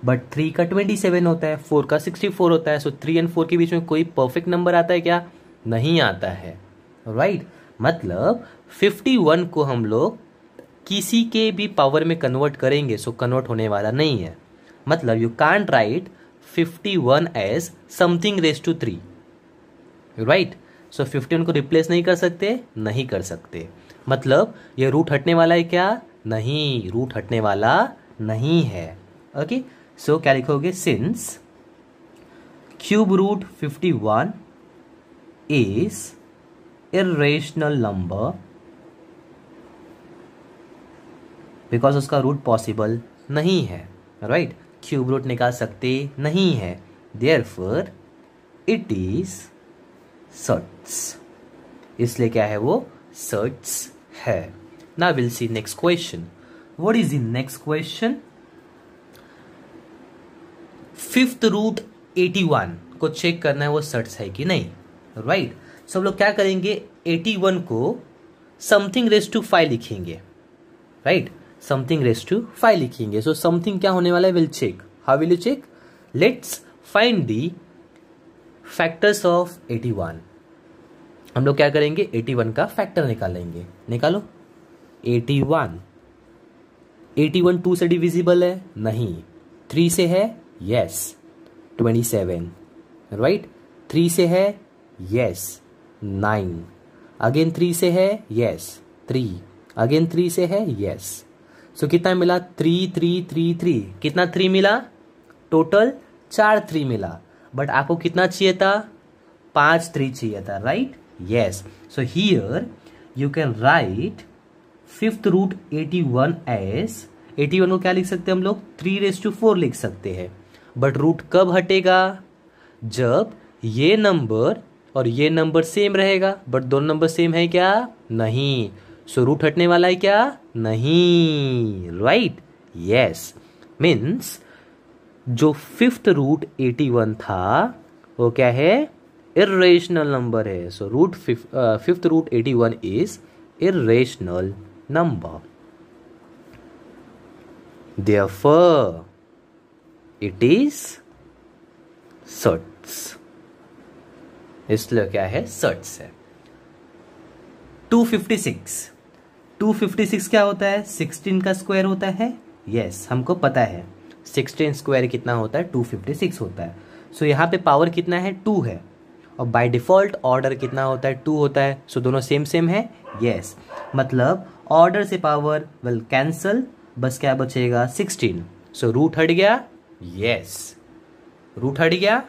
बट 3 का 27 होता है, 4 का 64 होता है, सो 3 एंड 4 के बीच में कोई परफेक्ट नंबर आता है क्या, नहीं आता है, राइट। मतलब 51 को हम लोग किसी के भी पावर में कन्वर्ट करेंगे सो कन्वर्ट होने वाला नहीं है। मतलब you can't write 51 as something raise to 3, right. So 51 को रिप्लेस नहीं कर सकते, नहीं कर सकते। मतलब ये रूट हटने वाला है क्या? नहीं, रूट हटने वाला नहीं है। ओके, सो क्या लिखोगे? Since cube root 51 is irrational number because उसका रूट पॉसिबल नहीं है, राइट। क्यूब रूट निकाल सकते नहीं है, देयरफॉर इट इज सर्ट्स, इसलिए क्या है वो? सर्ट्स है। Now will see next question. What is the next question? Fifth root 81 को चेक करना है वो सर्ट्स है कि नहीं, राइट। सब लोग क्या करेंगे? 81 को समथिंग रेज टू 5 लिखेंगे, राइट। समथिंग रेज टू 5 लिखेंगे। सो समथिंग क्या होने वाला है? Will check. How will you check? Let's find the factors of 81। हम लोग क्या करेंगे? 81 का फैक्टर निकालेंगे। निकालो। 81 2 से डिविजिबल है? नहीं। 3 से है? यस। 27, राइट। 3 से है? यस। 9। अगेन 3 से है? यस। 3। अगेन 3 से है? यस। सो कितना मिला? 3 3 3 3। कितना 3 मिला? टोटल 4 3 मिला। बट आपको कितना चाहिए था? 5 3 चाहिए था, right. Yes. So here you can write fifth root 81 as 81 को क्या लिख सकते हैं हम लोग? 3⁴ लिख सकते हैं। बट रूट कब हटेगा? जब ये नंबर और ये नंबर सेम रहेगा। बट दोनों नंबर सेम है क्या? नहीं। सो रूट हटने वाला है क्या? नहीं, राइट। यस, मीन्स जो फिफ्थ रूट 81 था वो क्या है? इर्रेशनल नंबर है। So fifth root 81 is irrational number, therefore it is surds. इसलिए क्या है? सर्ट्स है। 256 क्या होता है? 16 का स्क्वायर होता है। यस, हमको पता है 16 स्क्वायर कितना होता है? 256 होता है। सो यहाँ पे पावर कितना है? 2 है। और बाय डिफॉल्ट ऑर्डर कितना होता है? 2 होता है। सो दोनों सेम सेम है। यस, मतलब ऑर्डर से पावर विल कैंसल, बस क्या बचेगा? 16। सो रूट हट गया? यस। रूट हट गया?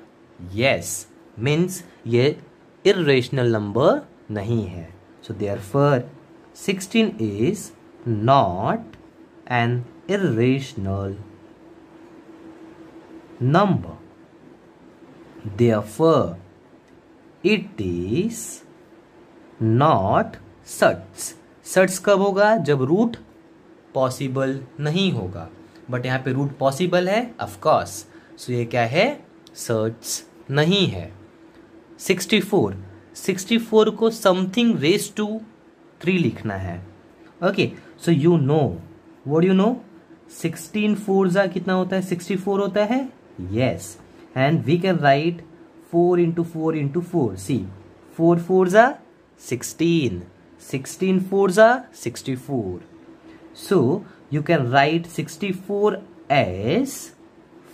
यस, मीन्स ये इर्रेशनल नंबर नहीं है। So therefore 16 is not an irrational number, therefore it is not surds. Surds कब होगा? जब रूट पॉसिबल नहीं होगा। बट यहाँ पे रूट पॉसिबल है, ऑफ कोर्स। सो ये क्या है? सर्ट्स नहीं है। 64 को समथिंग रेज टू 3 लिखना है। Okay, so you know, what you no? 16 4 कितना होता है? 64 होता है। Yes, and we can write 4 into 4 into 4. See, 4 4s are 16. 16 4s are 64. So you can write 64 as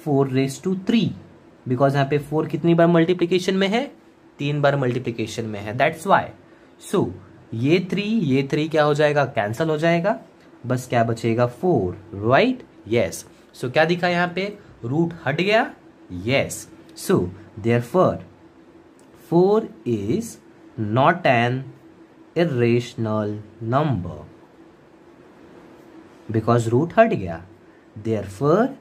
4 raised to 3 because यहाँ पे 4 कितनी बार मल्टीप्लिकेशन में है? 3 बार मल्टीप्लिकेशन में है। That's why. So ये 3 क्या हो जाएगा? कैंसल हो जाएगा। बस क्या बचेगा? 4, right? Yes. So क्या दिखा यहाँ पे? रूट हट गया। Yes, so therefore 4 is not an irrational number because root हट गया। Therefore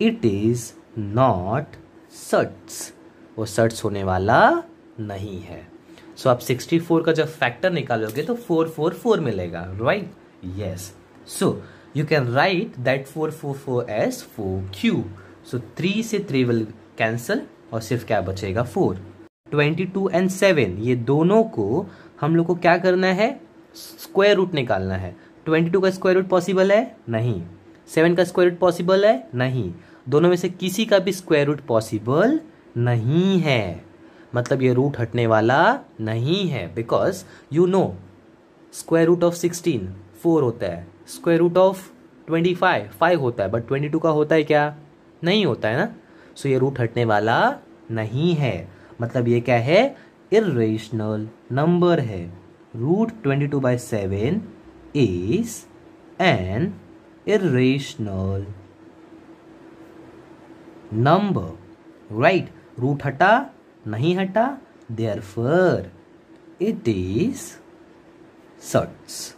it is not surds, वो सर्ट्स होने वाला नहीं है। सो आप 64 का जब फैक्टर निकालोगे तो 4 मिलेगा, right. Yes, so you can write that 4 as 4 cube. So 3 से 3 will cancel और सिर्फ क्या बचेगा? 4। 22 and 7 ये दोनों को हम लोग को क्या करना है? स्क्वायर रूट निकालना है। 22 का स्क्वायर रूट पॉसिबल है? नहीं। 7 का स्क्वायर रूट पॉसिबल है? नहीं। दोनों में से किसी का भी स्क्वायर रूट पॉसिबल नहीं है। मतलब ये रूट हटने वाला नहीं है, because you know square root of 16 4 होता है, स्क्वायर रूट ऑफ 25 5 होता है, बट 22 का होता है क्या? नहीं होता है ना। सो ये रूट हटने वाला नहीं है, मतलब ये क्या है? इर्रेशनल नंबर है। Root 22/7 is an irrational number, right. Root हटा नहीं हटा, देयरफॉर इट इज सर्ट्स।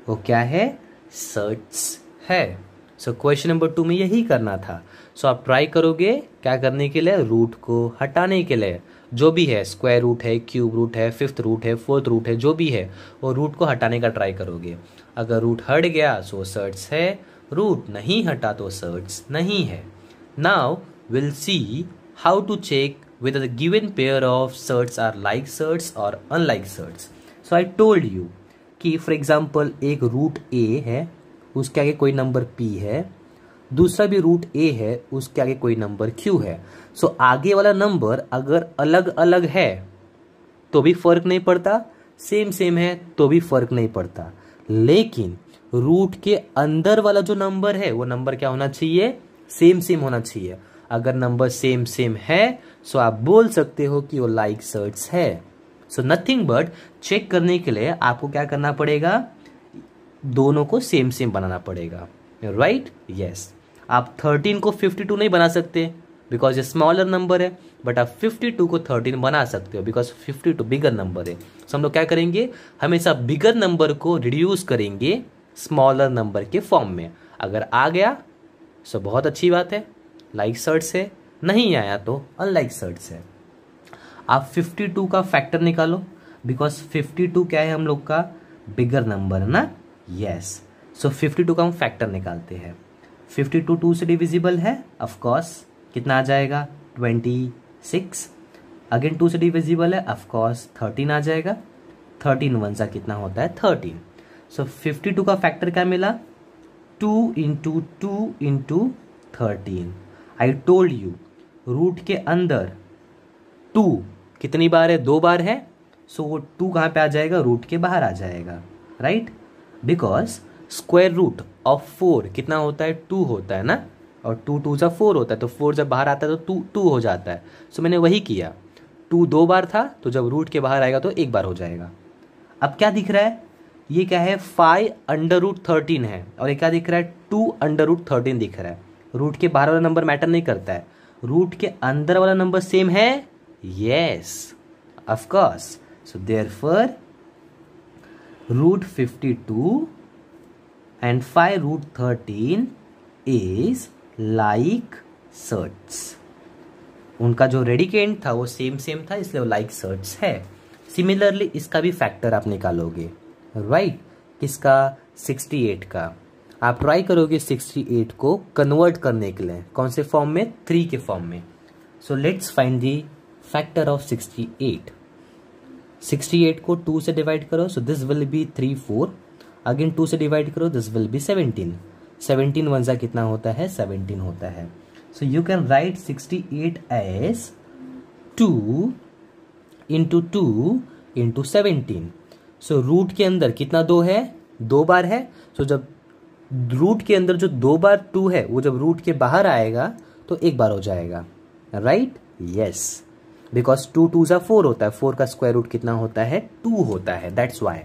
वो क्या है? सर्ट्स है। सो क्वेश्चन नंबर 2 में यही करना था। सो आप ट्राई करोगे क्या करने के लिए? रूट को हटाने के लिए। जो भी है, स्क्वायर रूट है, क्यूब रूट है, फिफ्थ रूट है, फोर्थ रूट है, जो भी है वो रूट को हटाने का ट्राई करोगे। अगर रूट हट गया सो सर्ट्स है, रूट नहीं हटा तो सर्ट्स नहीं है। Now will see how to check whether the given pair of surds are like surds or unlike surds. So I told you कि फॉर एग्जाम्पल एक रूट ए है, उसके आगे कोई नंबर p है, दूसरा भी रूट a है, उसके आगे कोई नंबर q है। सो आगे वाला नंबर अगर अलग अलग है तो भी फर्क नहीं पड़ता, सेम सेम है तो भी फर्क नहीं पड़ता, लेकिन रूट के अंदर वाला जो नंबर है वो नंबर क्या होना चाहिए? सेम सेम होना चाहिए। अगर नंबर सेम सेम है सो आप बोल सकते हो कि वो लाइक सर्ट्स है। सो नथिंग बट चेक करने के लिए आपको क्या करना पड़ेगा? दोनों को सेम सेम बनाना पड़ेगा, राइट? यस। आप 13 को 52 नहीं बना सकते बिकॉज ये स्मॉलर नंबर है, बट आप 52 को 13 बना सकते हो बिकॉज 52 बिगर नंबर है। सो हम लोग क्या करेंगे? हमेशा बिगर नंबर को रिड्यूस करेंगे स्मॉलर नंबर के फॉर्म में। अगर आ गया सो बहुत अच्छी बात है, लाइक सर्ट्स है, नहीं आया तो अनलाइक सर्ट्स है। आप 52 का फैक्टर निकालो बिकॉज 52 क्या है हम लोग का? बिगर नंबर है ना। यस। सो 52 का हम फैक्टर निकालते हैं। 52 2 से डिविजिबल है, ऑफ कोर्स कितना आ जाएगा? 26। अगेन 2 से डिविजिबल है, ऑफ कोर्स 13 आ जाएगा। 13 1 सा कितना होता है? 13। सो 52 का फैक्टर क्या मिला? 2 into 2 into 13। I told you root के अंदर 2 कितनी बार है? 2 बार है। सो वो 2 कहाँ पे आ जाएगा? रूट के बाहर आ जाएगा, right? Because square root of 4 कितना होता है? 2 होता है ना, और 2 2 सा 4 होता है, तो 4 जब बाहर आता है तो 2 हो जाता है। सो मैंने वही किया, 2 2 बार था तो जब रूट के बाहर आएगा तो 1 बार हो जाएगा। अब क्या दिख रहा है? ये क्या है? 5 अंडर रूट 13 है, और ये क्या दिख रहा है? 2 अंडर रूट 13 दिख रहा है। रूट के बाहर वाला नंबर मैटर नहीं करता है, रूट के अंदर वाला नंबर सेम है। Yes, of course. So therefore root 52 and 5 root 13 is like surds. उनका जो रेडिकेंट था वो सेम सेम था, इसलिए वो लाइक सर्ट्स है। सिमिलरली इसका भी फैक्टर आप निकालोगे, राइट? किसका? 68 का। आप ट्राई करोगे 68 को कन्वर्ट करने के लिए, कौन से फॉर्म में? 3 के फॉर्म में। So let's find the factor of 68। 68 को 2 से डिवाइड करो, so this will be 3 4। Again 2 से डिवाइड करो, दिस विल बी 17। 17 1 सा कितना होता है? 17 होता है। So you can write 68 as 2 into 2 into 17। So root के अंदर कितना 2 है? 2 बार है। सो जब रूट के अंदर जो 2 बार 2 है वो जब रूट के बाहर आएगा तो 1 बार हो जाएगा, राइट? यस, बिकॉज 2 2 सा 4 होता है, 4 का स्क्वायर रूट कितना होता है? 2 होता है, दैट्स वाई।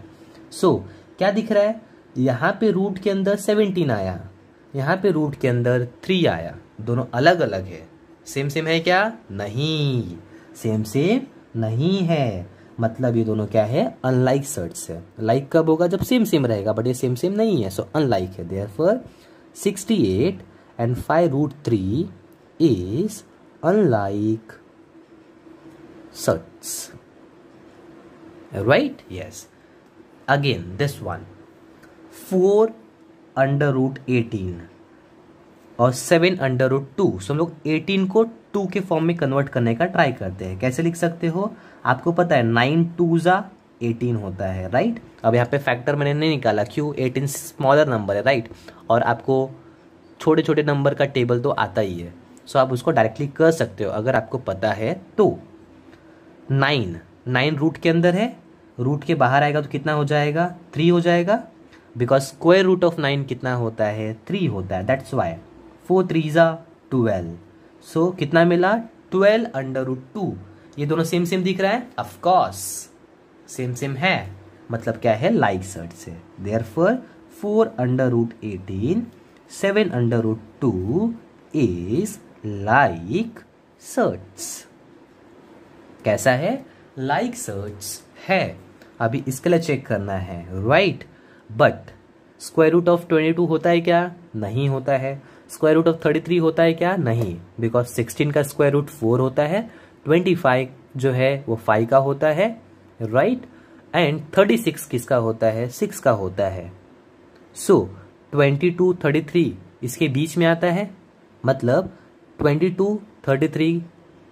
सो क्या दिख रहा है? यहाँ पे रूट के अंदर 17 आया, यहाँ पे रूट के अंदर 3 आया, दोनों अलग अलग है। सेम सेम है क्या? नहीं, सेम सेम नहीं है, मतलब ये दोनों क्या है? अनलाइक सर्ट्स है। लाइक कब होगा? जब सेम सेम रहेगा, बट ये सेम सेम नहीं है, सो अनलाइक है। Therefore 68 and 5 root 3 is unlike surds, right? Yes. Again this one, 4 under root 18 और 7 अंडर रूट 2। सो हम लोग 18 को 2 के फॉर्म में कन्वर्ट करने का ट्राई करते हैं। कैसे लिख सकते हो? आपको पता है 9 2 ज़ा 18 होता है, राइट? अब यहाँ पे फैक्टर मैंने नहीं निकाला, क्यों? 18 स्मॉलर नंबर है, राइट? और आपको छोटे छोटे नंबर का टेबल तो आता ही है, सो आप उसको डायरेक्टली कर सकते हो अगर आपको पता है तो। 9, 9 रूट के अंदर है, रूट के बाहर आएगा तो कितना हो जाएगा, 3 हो जाएगा, बिकॉज स्क्वायर रूट ऑफ 9 कितना होता है, 3 होता है, दैट्स वाई 4 3 12। सो कितना मिला, 12 अंडर रूट 2। ये दोनों सेम सेम दिख रहा है, ऑफ कोर्स सेम सेम है, मतलब क्या है, लाइक सर्ट्स है। Therefore 4 under root 18 7 under root 2 is like surds. कैसा है, लाइक सर्ट्स है। अभी इसके लिए चेक करना है, right. But square root of 22 होता है क्या, नहीं होता है। स्क्वायर रूट ऑफ 33 होता है क्या, नहीं, बिकॉज 16 का स्क्वायर रूट 4 होता है, 25 जो है वो 5 का होता है, राइट, एंड 36 किसका होता है, 6 का होता है। सो 22 33 इसके बीच में आता है, मतलब 22 33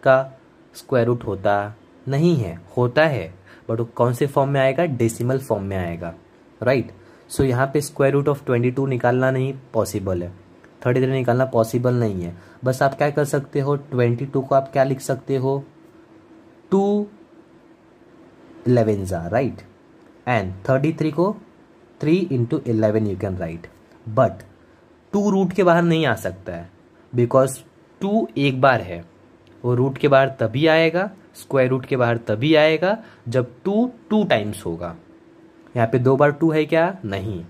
का स्क्वायर रूट होता नहीं है, होता है, बट वो कौन से फॉर्म में आएगा, डेसिमल फॉर्म में आएगा, राइट। सो यहाँ पे स्क्वायर रूट ऑफ 22 निकालना नहीं पॉसिबल है, 33 निकालना पॉसिबल नहीं है। बस आप क्या कर सकते हो, 22 को आप क्या लिख सकते हो, 2 11 राइट, एंड 33 को 3 × 11 you can write. But 2 root के बाहर नहीं आ सकता है, बिकॉज 2 एक बार है, वो रूट के बाहर तभी आएगा, स्क्वायर रूट के बाहर तभी आएगा जब 2 2 टाइम्स होगा। यहाँ पे 2 बार 2 है क्या, नहीं।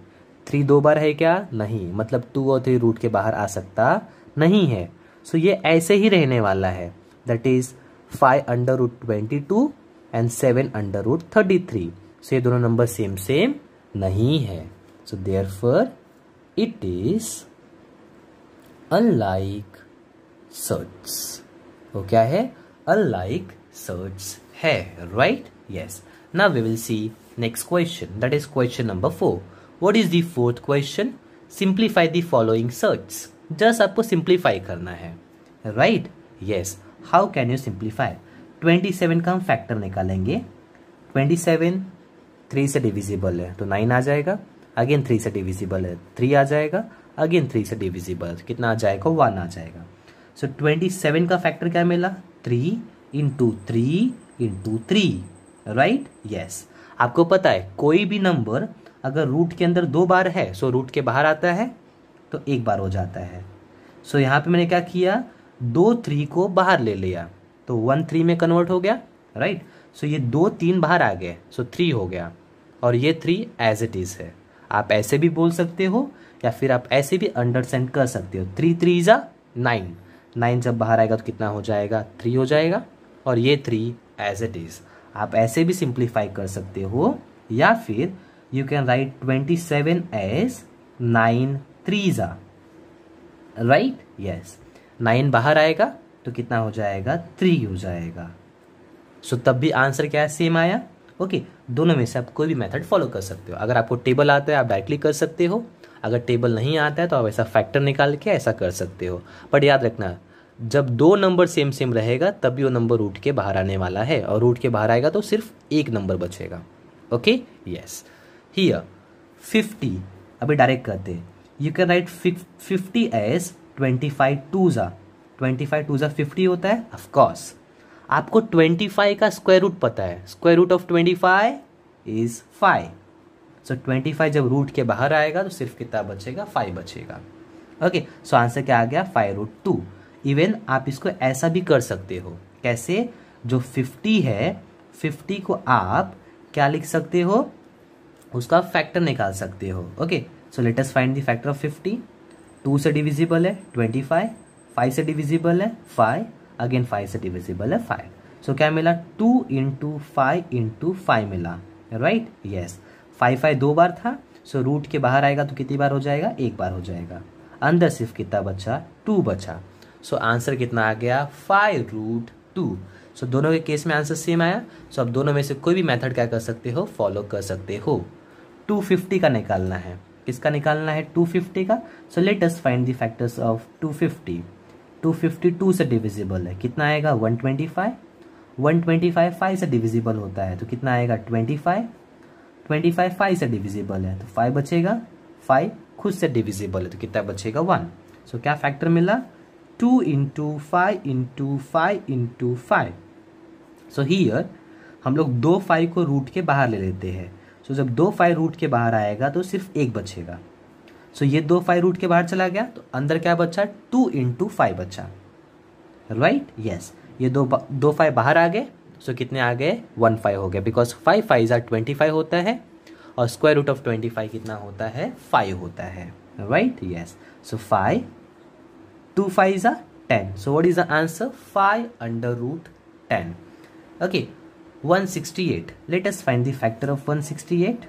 3 2 बार है क्या, नहीं, मतलब 2 और 3 रूट के बाहर आ सकता नहीं है। सो ये ऐसे ही रहने वाला है, that is 5 under root 22 and 7 under root 33। So ये दोनों नंबर सेम सेम नहीं है, so therefore it is unlike surds. वो क्या है, अनलाइक सर्ट्स है, right, yes. Now we will see next question, that is question number 4. What is the fourth question? Simplify the following searches. Just आपको simplify करना है, right? Yes. How can you simplify? 27 का हम factor निकालेंगे। 27 3 से divisible है तो 9 आ जाएगा, अगेन 3 से डिविजिबल है 3 आ जाएगा, अगेन 3 से डिविजिबल कितना आ जाएगा, 1 आ जाएगा। सो 27 का फैक्टर क्या मिला, 3 × 3 × 3, राइट, यस। आपको पता है कोई भी नंबर अगर रूट के अंदर 2 बार है, सो रूट के बाहर आता है तो 1 बार हो जाता है। सो यहाँ पे मैंने क्या किया, 2 3 को बाहर ले लिया तो 1 3 में कन्वर्ट हो गया, राइट। सो ये 2 3 बाहर आ गए, सो 3 हो गया, और ये 3 एज इट इज है। आप ऐसे भी बोल सकते हो या फिर आप ऐसे भी अंडरस्टैंड कर सकते हो, 3 3 9, 9 जब बाहर आएगा तो कितना हो जाएगा, 3 हो जाएगा, और ये 3 एज इट इज। आप ऐसे भी सिंप्लीफाई कर सकते हो, या फिर you can write 27 as 9 3 right, yes. 9 बाहर आएगा तो कितना हो जाएगा, 3 हो जाएगा। सो तब भी आंसर क्या है, सेम आया, ओके। दोनों में से आप कोई भी मेथड फॉलो कर सकते हो। अगर आपको टेबल आता है आप डायरेक्टली कर सकते हो, अगर टेबल नहीं आता है तो आप ऐसा फैक्टर निकाल के ऐसा कर सकते हो। बट याद रखना, जब 2 नंबर सेम सेम रहेगा तभी वो नंबर रूट के बाहर आने वाला है, और रूट के बाहर आएगा तो सिर्फ एक नंबर बचेगा, ओके, यस। हियर 50 अभी डायरेक्ट करते हैं, यू कैन राइट 50 एज 25 2 25 2 50 होता है, ऑफ कोर्स। आपको 25 का स्क्वायर रूट पता है, स्क्वायर रूट ऑफ 25 इज 5। सो 25 जब रूट के बाहर आएगा तो सिर्फ कितना बचेगा, 5 बचेगा, ओके। सो आंसर क्या आ गया, 5√2। इवन आप इसको ऐसा भी कर सकते हो, कैसे, जो 50 है 50 को आप क्या लिख सकते हो, उसका फैक्टर निकाल सकते हो, okay. So let us find the factor of 50। 2 से डिविजिबल है 25, 5 से डिविजिबल है 5, अगेन 5 से डिविजिबल है 5। सो क्या मिला, 2 × 5 × 5 मिला, राइट, यस। 5 5 2 बार था, सो रूट के बाहर आएगा तो कितनी बार हो जाएगा, 1 बार हो जाएगा, अंदर सिर्फ कितना बचा, 2 बचा। सो आंसर कितना आ गया, 5√2। सो दोनों के केस में आंसर सेम आया। सो अब दोनों में से कोई भी मेथड क्या कर सकते हो, फॉलो कर सकते हो। 250 का निकालना है, किसका निकालना है, 250 का। सो let us find the factors of 250। 250 2 से डिविजिबल है, कितना आएगा, 125। 125 5 से डिविजिबल होता है तो कितना आएगा, 25। 25 5 से डिविजिबल है तो 5 बचेगा, 5 खुद से डिविजिबल है तो कितना बचेगा, 1। सो क्या फैक्टर मिला, 2 × 5 × 5 × 5, सो हियर हम लोग 2 5 को रूट के बाहर ले लेते हैं। सो जब 2 5 रूट के बाहर आएगा तो सिर्फ 1 बचेगा। सो ये 2 5 रूट के बाहर चला गया तो अंदर क्या बचा, 2 × 5 बचा, राइट, यस। ये 2 5 बाहर आ गए, सो कितने आ गए, 1 5 हो गए, बिकॉज 5 5 25 होता है और स्क्वायर रूट ऑफ 25 कितना होता है, 5 होता है, right, yes. So 5 2 5 10, so what is the answer, 5/10, okay। 168, let us find the factor of 168।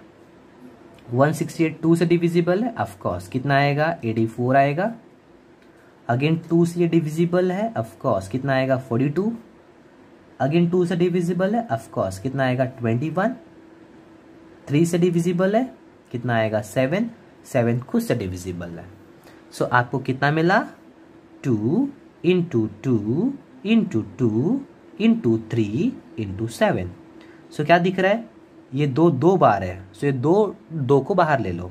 168 2 से डिविजिबल है, ऑफ कोर्स कितना आएगा, 84 आएगा। अगेन 2 से ये डिविजिबल है, ऑफ कोर्स कितना आएगा, 42। अगेन 2 से डिविजिबल है, ऑफ कोर्स कितना आएगा, 21। 3 से डिविजिबल है, कितना आएगा, 7। 7 खुद से डिविजिबल है। सो आपको कितना मिला, 2 × 2 × 2 × 3 × 7। सो क्या दिख रहा है, ये 2 बार है, सो ये 2 को बाहर ले लो,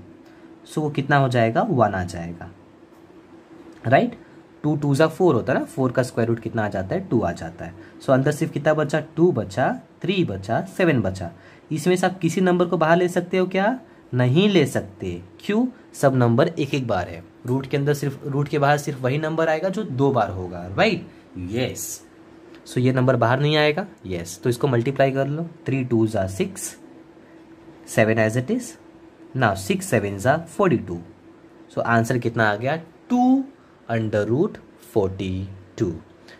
सो वो कितना हो जाएगा, 1 आ जाएगा, राइट। 2 2 4 होता है ना, 4 का स्क्वायर रूट कितना आ जाता है, 2 आ जाता है। सो अंदर सिर्फ कितना बचा, 2 बचा, 3 बचा, 7 बचा। इसमें से आप किसी नंबर को बाहर ले सकते हो क्या, नहीं ले सकते, क्यों, सब नंबर एक एक बार है। रूट के अंदर सिर्फ, रूट के बाहर सिर्फ वही नंबर आएगा जो 2 बार होगा, राइट, यस। सो ये नंबर बाहर नहीं आएगा, यस। तो इसको मल्टीप्लाई कर लो, 3 2 6, 7 as it is, now 6 7 42। So answer कितना आ गया, 2/42।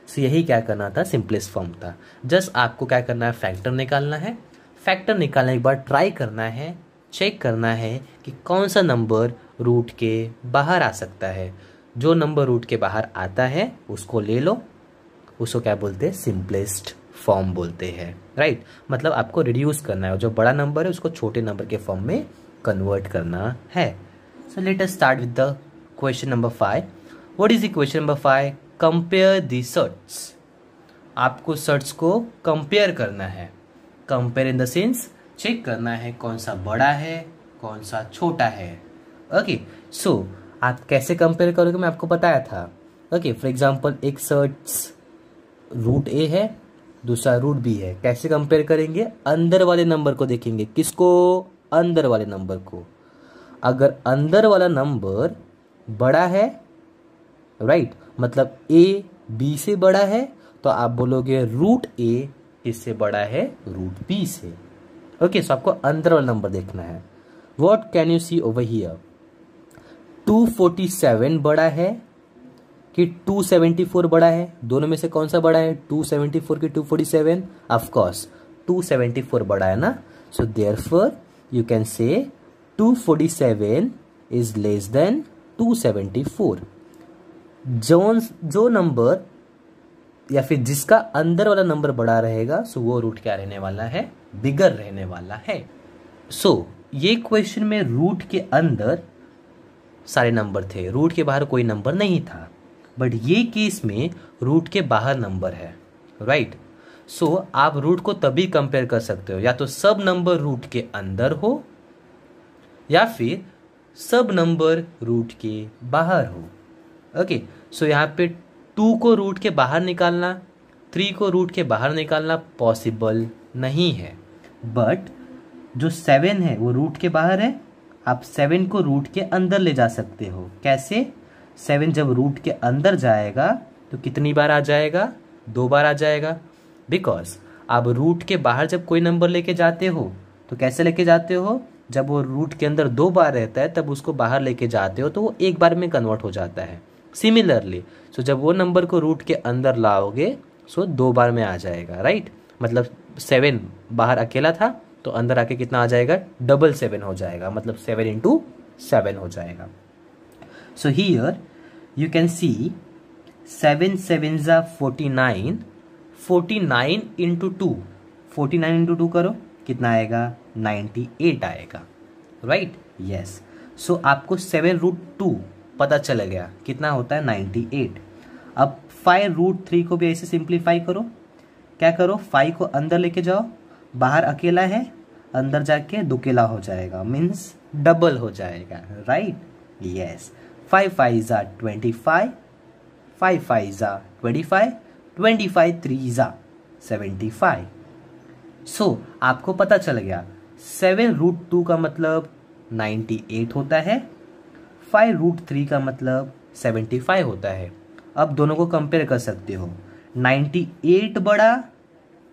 सो यही क्या करना था, सिंपलेस्ट फॉर्म था। जस्ट आपको क्या करना है, फैक्टर निकालना है। फैक्टर निकालने के बाद ट्राई करना है, चेक करना है कि कौन सा नंबर रूट के बाहर आ सकता है। जो नंबर रूट के बाहर आता है उसको ले लो, उसको क्या बोलते हैं, सिंपलेस्ट फॉर्म बोलते हैं, राइट। मतलब आपको रिड्यूस करना है, जो बड़ा नंबर है उसको छोटे नंबर के फॉर्म में कन्वर्ट करना है। So let us start with the question number 5। What is the question number 5, compare the surds. आपको सर्ट्स को कंपेयर करना है। Compare in the sense check करना है कौन सा बड़ा है, कौन सा छोटा है, ओके। सो आप कैसे कंपेयर करोगे, मैं आपको बताया था, ओके। फॉर एग्जांपल एक सर्ट्स रूट ए है, दूसरा रूट बी है। कैसे कंपेयर करेंगे, अंदर वाले नंबर को देखेंगे, किसको, अंदर वाले नंबर को। अगर अंदर वाला नंबर बड़ा है, राइट, मतलब ए बी से बड़ा है, तो आप बोलोगे रूट ए किससे बड़ा है, रूट बी से, ओके। सो आपको अंदर वाला नंबर देखना है। What can you see over here, 247 बड़ा है कि 274 बड़ा है, दोनों में से कौन सा बड़ा है, 274 की 247, ऑफ कोर्स 274 बड़ा है ना। सो देयरफॉर यू कैन से 247 इज लेस देन 274। जो नंबर या फिर जिसका अंदर वाला नंबर बड़ा रहेगा, सो वो रूट क्या रहने वाला है, बिगर रहने वाला है। सो ये क्वेश्चन में रूट के अंदर सारे नंबर थे, रूट के बाहर कोई नंबर नहीं था, बट ये केस में रूट के बाहर नंबर है, राइट। सो आप रूट को तभी कंपेयर कर सकते हो, या तो सब नंबर रूट के अंदर हो या फिर सब नंबर रूट के बाहर हो, ओके। सो यहाँ पे 2 को रूट के बाहर निकालना, 3 को रूट के बाहर निकालना पॉसिबल नहीं है, बट जो 7 है वो रूट के बाहर है, आप 7 को रूट के अंदर ले जा सकते हो। कैसे, 7 जब रूट के अंदर जाएगा तो कितनी बार आ जाएगा, 2 बार आ जाएगा, बिकॉज आप रूट के बाहर जब कोई नंबर लेके जाते हो तो कैसे लेके जाते हो, जब वो रूट के अंदर 2 बार रहता है तब उसको बाहर लेके जाते हो तो वो 1 बार में कन्वर्ट हो जाता है। सिमिलरली सो जब वो नंबर को रूट के अंदर लाओगे सो 2 बार में आ जाएगा, राइट। मतलब 7 बाहर अकेला था तो अंदर आके कितना आ जाएगा, डबल 7 हो जाएगा, मतलब 7 × 7 हो जाएगा। सो हियर यू कैन सी 7 7 49, 49 × 2, 49 × 2 करो, कितना आएगा, 98 आएगा, राइट, यस। सो आपको 7√2 पता चल गया कितना होता है, 98। अब 5√3 को भी ऐसे सिंप्लीफाई करो, क्या करो, 5 को अंदर लेके जाओ, बाहर अकेला है, अंदर जाके दुकेला हो जाएगा, मीन्स डबल हो जाएगा, राइट, यस। 5 5 25, 5 5 25, 25 3 75, आपको पता चल गया 7√2 का मतलब 98 होता है, 5√3 का मतलब 75 होता है। अब दोनों को कंपेयर कर सकते हो, 98 बड़ा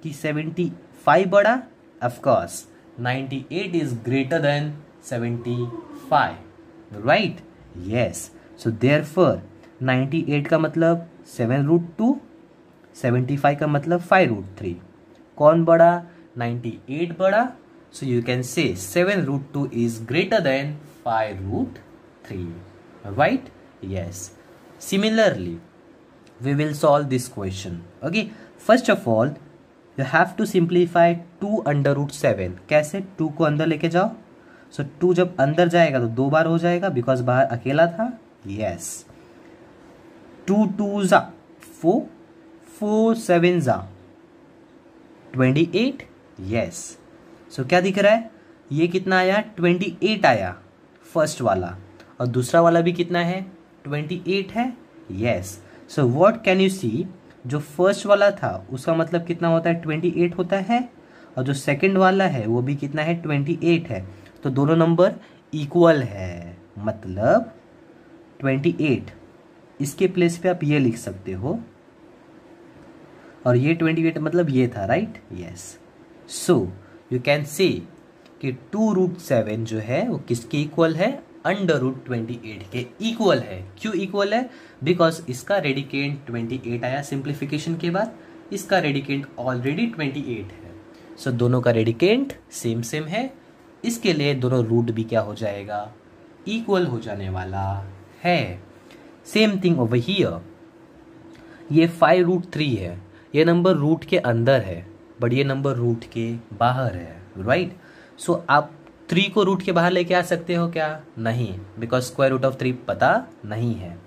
कि 75 बड़ा? Of course 98 is greater than 75, right? Yes, so therefore 98 का मतलब 7√2, 75 का मतलब 5√3। कौन बड़ा? 98 बड़ा। सो यू कैन से 7√2 is greater than 5√3, right? Yes. Similarly, we will solve this question. Okay. First of all, you have to simplify 2√7. कैसे? 2 को अंदर लेके जाओ। So 2 जब अंदर जाएगा तो 2 बार हो जाएगा, बिकॉज बाहर अकेला था। Yes. 2 2s are 4, 4 7s are 28. Yes. So क्या दिख रहा है? ये कितना आया? 28 आया फर्स्ट वाला, और दूसरा वाला भी कितना है? 28 है। Yes, so what can you see? जो फर्स्ट वाला था उसका मतलब कितना होता है? 28 होता है, और जो सेकंड वाला है वो भी कितना है? 28 है। तो दोनों नंबर इक्वल है, मतलब 28। इसके प्लेस पे आप ये लिख सकते हो, और ये 28 मतलब ये था, right? Yes, so you can से कि 2√7 जो है वो किसके इक्वल है? √28 के इक्वल है। क्यों इक्वल है? बिकॉज इसका रेडिकेंट 28 आया सिंप्लीफिकेशन के बाद, इसका रेडिकेंट ऑलरेडी 28 है। सो दोनों का रेडिकेंट सेम सेम है, इसके लिए दोनों रूट भी क्या हो जाएगा? इक्वल हो जाने वाला है। सेम थिंग ओवर हियर, ये 5√3 है, ये नंबर रूट के अंदर है, बट ये नंबर रूट के बाहर है, राइट? सो आप 3 को रूट के बाहर लेके आ सकते हो क्या? नहीं, बिकॉज स्क्वायर रूट ऑफ 3 पता नहीं है।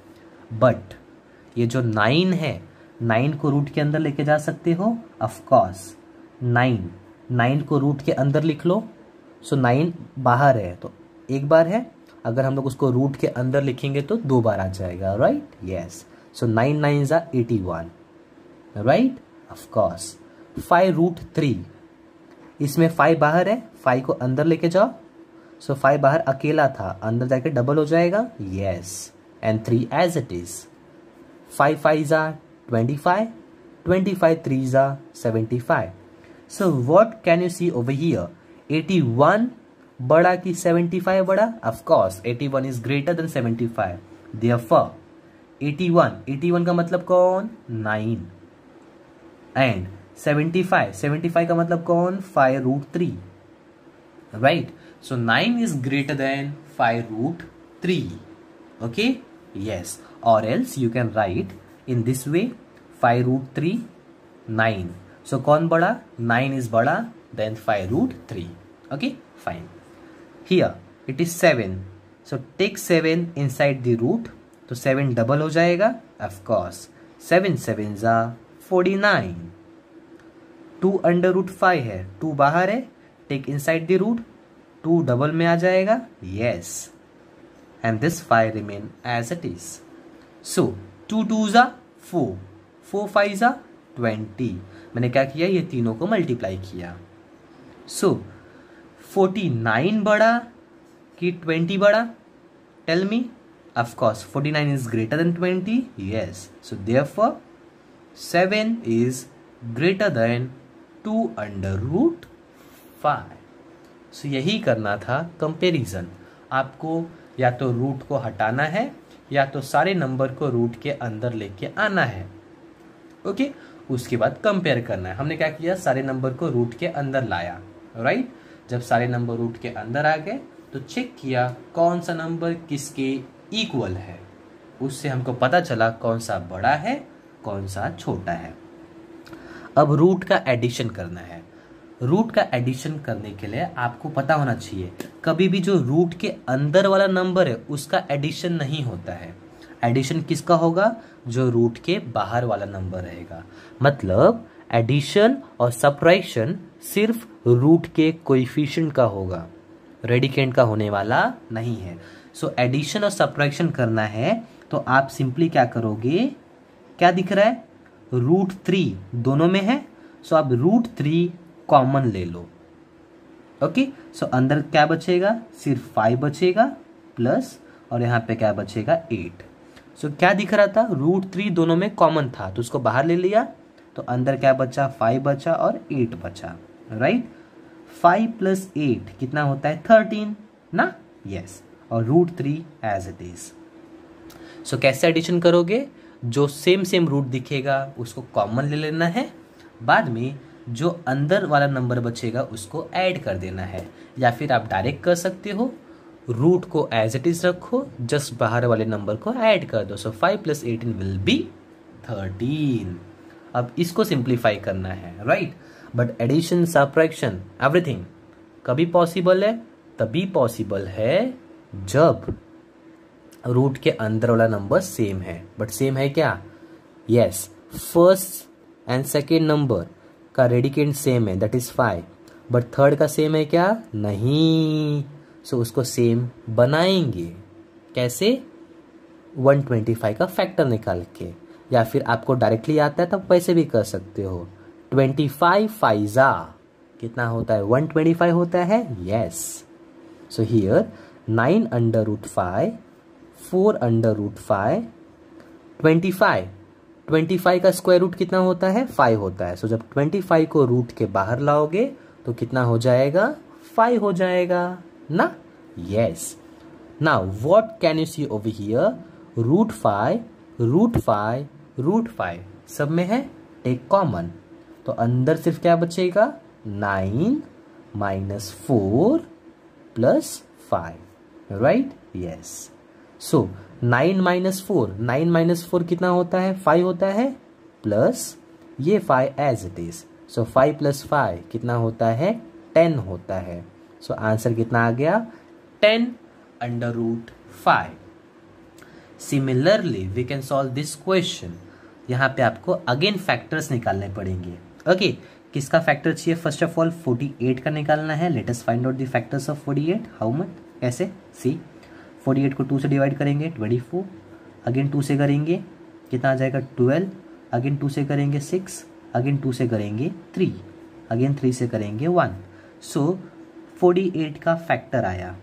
बट ये जो 9 है, 9 को रूट के अंदर लेके जा सकते हो, ऑफ कोर्स। 9 को रूट के अंदर लिख लो। सो 9 बाहर है तो एक बार है, अगर हम लोग उसको रूट के अंदर लिखेंगे तो 2 बार आ जाएगा, right? Yes, so 9 9s are 81, right? Of course. 5√3, इसमें 5 बाहर है, 5 को अंदर लेके जाओ। सो 5 बाहर अकेला था, अंदर जाके डबल हो जाएगा। Yes, and 3 as it is. 5 5s are 25, 25 3s are 75. So what can you see over here? 81 बड़ा कि 75 बड़ा? Of course 81 is greater than 75, therefore 81 का मतलब कौन? 9, एंड 75 का मतलब कौन? 5√3, right? So 9 is greater than 5√3, okay? Yes, और else you can write in this way 5√3 9। So कौन बड़ा? 9 इज बड़ा than 5√3, okay? Fine. Here it is 7, so take 7 inside the root, तो 7 डबल हो जाएगा, ऑफ कोर्स। 7 7s are 49। 2 √5 है, 2 बाहर है, take inside the root, 2 double में आ जाएगा। Yes, and this 5 remain as it is. So 2 2s are 4, 4 5s are 20। मैंने क्या किया? ये तीनों को मल्टीप्लाई किया। सो 49 बड़ा कि 20 बड़ा? Tell me. Of course 49 is greater than 20। Yes, so therefore 7 is greater than 2√5। So यही करना था कंपैरिजन। आपको या तो रूट को हटाना है या तो सारे नंबर को रूट के अंदर लेके आना है, ओके? उसके बाद कंपेयर करना है। हमने क्या किया? सारे नंबर को रूट के अंदर लाया, राइट? जब सारे नंबर रूट के अंदर आ गए तो चेक किया कौन सा नंबर किसके इक्वल है, उससे हमको पता चला कौन सा बड़ा है कौन सा छोटा है। अब रूट का एडिशन करना है। रूट का एडिशन करने के लिए आपको पता होना चाहिए कभी भी जो रूट के अंदर वाला नंबर है उसका एडिशन नहीं होता है। एडिशन किसका होगा? जो रूट के बाहर वाला नंबर रहेगा। मतलब एडिशन और सब्ट्रैक्शन सिर्फ रूट के कोएफिशिएंट का होगा, रेडिकेंट का होने वाला नहीं है। सो एडिशन और सब्ट्रैक्शन करना है तो आप सिंपली क्या करोगे? क्या दिख रहा है? √3 दोनों में है, सो आप √3 कॉमन ले लो। ओके, सो अंदर क्या बचेगा, सिर्फ 5 बचेगा प्लस, और यहाँ पे क्या बचेगा 8। सो क्या दिख रहा था, √3 दोनों में कॉमन था तो उसको बाहर ले लिया, तो अंदर क्या बचा, 5 बचा और 8 बचा, राइट। 5 + 8 कितना होता है 13 ना, यस, और √3 एज इट इज। सो कैसे एडिशन करोगे, जो सेम रूट दिखेगा उसको कॉमन ले लेना है, बाद में जो अंदर वाला नंबर बचेगा उसको ऐड कर देना है, या फिर आप डायरेक्ट कर सकते हो, रूट को एज इट इज रखो, जस्ट बाहर वाले नंबर को ऐड कर दो। So 5 + 18 will be 13। अब इसको सिंप्लीफाई करना है, right. But addition, subtraction, everything कभी पॉसिबल है, तभी पॉसिबल है जब रूट के अंदर वाला नंबर सेम है। बट सेम है क्या, yes, first and second number का रेडिकेंड सेम है, दैट इज 5, बट थर्ड का सेम है क्या, नहीं। सो उसको सेम बनाएंगे कैसे, 125 का फैक्टर निकाल के, या फिर आपको डायरेक्टली आता है तब वैसे भी कर सकते हो। 25 फाइजा कितना होता है, 125 होता है, यस। सो हियर 9 √ 5, 4 √ 5, 25 का स्क्वायर रूट कितना होता है, 5 होता है। सो जब 25 को रूट के बाहर लाओगे तो कितना हो जाएगा, 5 हो जाएगा ना, yes. Now what can you see over here, √5 √5 √5 सब में है, टेक कॉमन, तो अंदर सिर्फ क्या बचेगा, 9 - 4 + 5, राइट, यस। सो 9 - 4, 9 - 4 कितना होता है, 5 होता है, प्लस ये 5 एज इट इज। सो 5 + 5 कितना होता है, 10 होता है। सो आंसर कितना आ गया, 10 √ 5। Similarly we can solve this question. यहाँ पे आपको अगेन फैक्टर्स निकालने पड़ेंगे। ओके, किसका फैक्टर चाहिए, फर्स्ट ऑफ ऑल 48 का निकालना है। Let us find out the factors of 48। How much, कैसे, सी 48 को 2 से डिवाइड करेंगे 24, अगेन 2 से करेंगे कितना आ जाएगा 12, अगेन 2 से करेंगे 6, अगेन 2 से करेंगे 3, अगेन 3 से करेंगे 1। सो 48 का फैक्टर आया,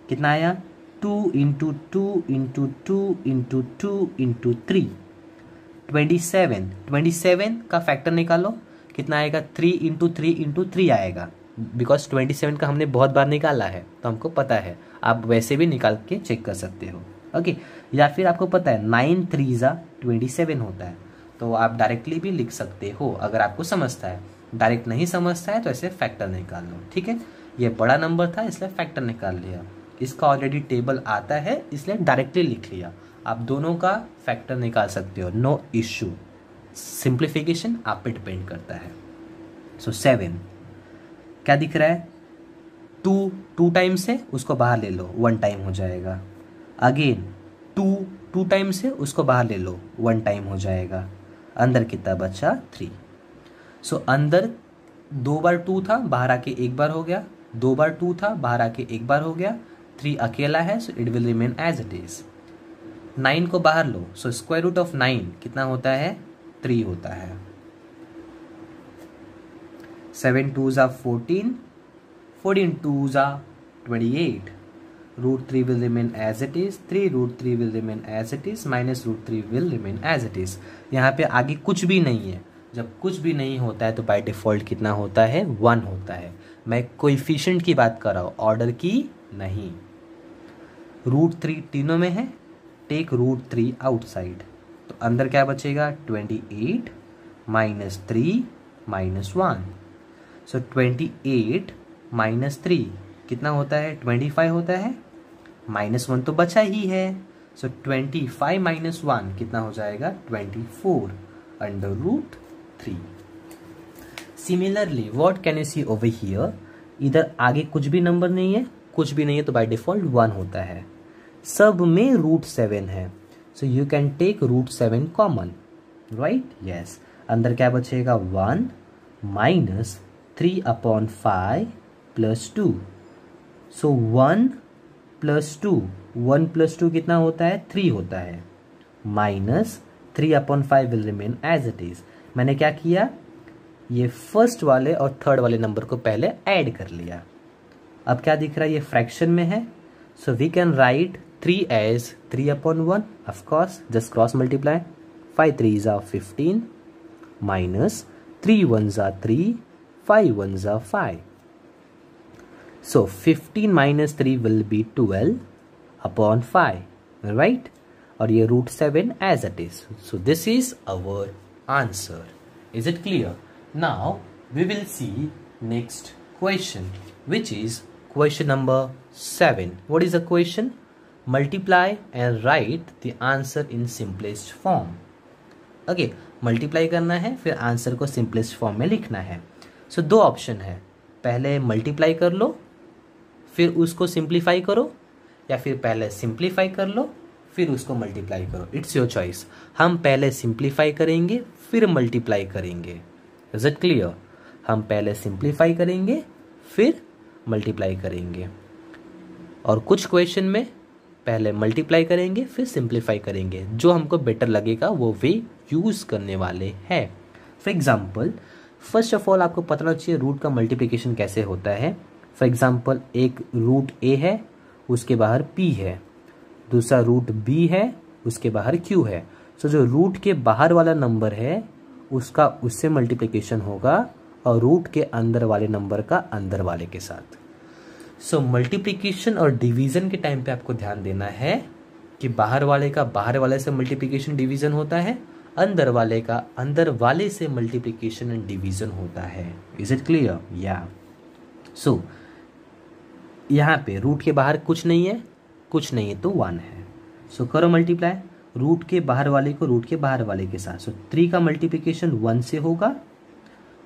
कितना आया, 2 × 2 × 2 × 2 × 3, 27 का फैक्टर निकालो, कितना आएगा, 3 × 3 × 3 आएगा, बिकॉज 27 का हमने बहुत बार निकाला है तो हमको पता है, आप वैसे भी निकाल के चेक कर सकते हो। ओके, या फिर आपको पता है 9 × 3 = 27 होता है, तो आप डायरेक्टली भी लिख सकते हो अगर आपको समझता है। डायरेक्ट नहीं समझता है तो ऐसे फैक्टर निकाल लो, ठीक है। ये बड़ा नंबर था इसलिए फैक्टर निकाल लिया, इसका ऑलरेडी टेबल आता है इसलिए डायरेक्टली लिख लिया। आप दोनों का फैक्टर निकाल सकते हो, नो इश्यू। सिंप्लीफिकेशन आप पे डिपेंड करता है। सो 7 क्या दिख रहा है, 2 टाइम्स है, उसको बाहर ले लो, 1 टाइम हो जाएगा। अगेन 2 टाइम्स है, उसको बाहर ले लो, 1 टाइम हो जाएगा। अंदर कितना बचा, 3। सो अंदर 2 बार 2 था, बाहर आके 1 बार हो गया, 2 बार 2 था, बाहर आके 1 बार हो गया, 3 अकेला है, so it will remain as it is. 9 को बाहर लो, सो स्क्वायर रूट ऑफ 9 कितना होता है, 3 होता है। 7 × 2 = 14, 14 × 2 = 28, √3 will remain as it is, 3 √3 will remain as it is, -√3 will remain as it is। यहाँ पे आगे कुछ भी नहीं है, जब कुछ भी नहीं होता है तो बाय डिफ़ॉल्ट कितना होता है, 1 होता है। मैं कोएफिशिएंट की बात कर रहा हूँ, ऑर्डर की नहीं। √3 तीनों में है, टेक √3 आउटसाइड, तो अंदर क्या बचेगा, 28 - 3 - 1। सो 28 - 3 कितना होता है, 25 होता है, -1 तो बचा ही है। सो 25 - 1 कितना हो जाएगा, 24 √3। Similarly what can you see over here, इधर आगे कुछ भी नंबर नहीं है, कुछ भी नहीं है तो बाय डिफॉल्ट 1 होता है। सब में √7 है, so you can take √7 common, right, yes. अंदर क्या बचेगा, 1 - 3/5 + 2। सो 1 + 2, 1 + 2 कितना होता है, 3 होता है, -3/5 will remain as it is. मैंने क्या किया, ये फर्स्ट वाले और थर्ड वाले नंबर को पहले ऐड कर लिया। अब क्या दिख रहा है, ये फ्रैक्शन में है, so we can write 3 as 3/1, of course just cross multiply. 5 3s are 15 minus 3 1s are 3, 5 1s are 5. So 15 minus 3 will be 12/5, right? और ये √7 as it is. So this is our answer. Is it clear? Now we will see next question, which is question number 7. What is the question? Multiply and write the answer in simplest form. Okay, multiply करना है, फिर answer को simplest form में लिखना है। सो दो option है, पहले मल्टीप्लाई कर लो फिर उसको सिंप्लीफाई करो, या फिर पहले सिंप्लीफाई कर लो फिर उसको मल्टीप्लाई करो। It's your choice. हम पहले सिंप्लीफाई करेंगे फिर मल्टीप्लाई करेंगे। Is it clear? हम पहले सिंप्लीफाई करेंगे फिर मल्टीप्लाई करेंगे, और कुछ क्वेश्चन में पहले मल्टीप्लाई करेंगे फिर सिंप्लीफाई करेंगे। जो हमको बेटर लगेगा वो वे यूज़ करने वाले हैं। For example, first of all आपको पता होना चाहिए रूट का मल्टीप्लिकेशन कैसे होता है। फॉर एग्जाम्पल, एक रूट ए है, उसके बाहर पी है, दूसरा रूट बी है, उसके बाहर क्यू है। सो जो रूट के बाहर वाला नंबर है उसका उससे मल्टीप्लिकेशन होगा, और रूट के अंदर वाले नंबर का अंदर वाले के साथ। सो मल्टीप्लिकेशन और डिवीजन के टाइम पे आपको ध्यान देना है कि बाहर वाले का बाहर वाले से मल्टीप्लिकेशन डिवीजन होता है, अंदर वाले का अंदर वाले से मल्टीप्लिकेशन एंड डिवीजन होता है। Is it clear? या सो यहाँ पे रूट के बाहर कुछ नहीं है तो 1 है। सो करो मल्टीप्लाई, रूट के बाहर वाले को रूट के बाहर वाले के साथ। सो 3 का मल्टीप्लिकेशन 1 से होगा,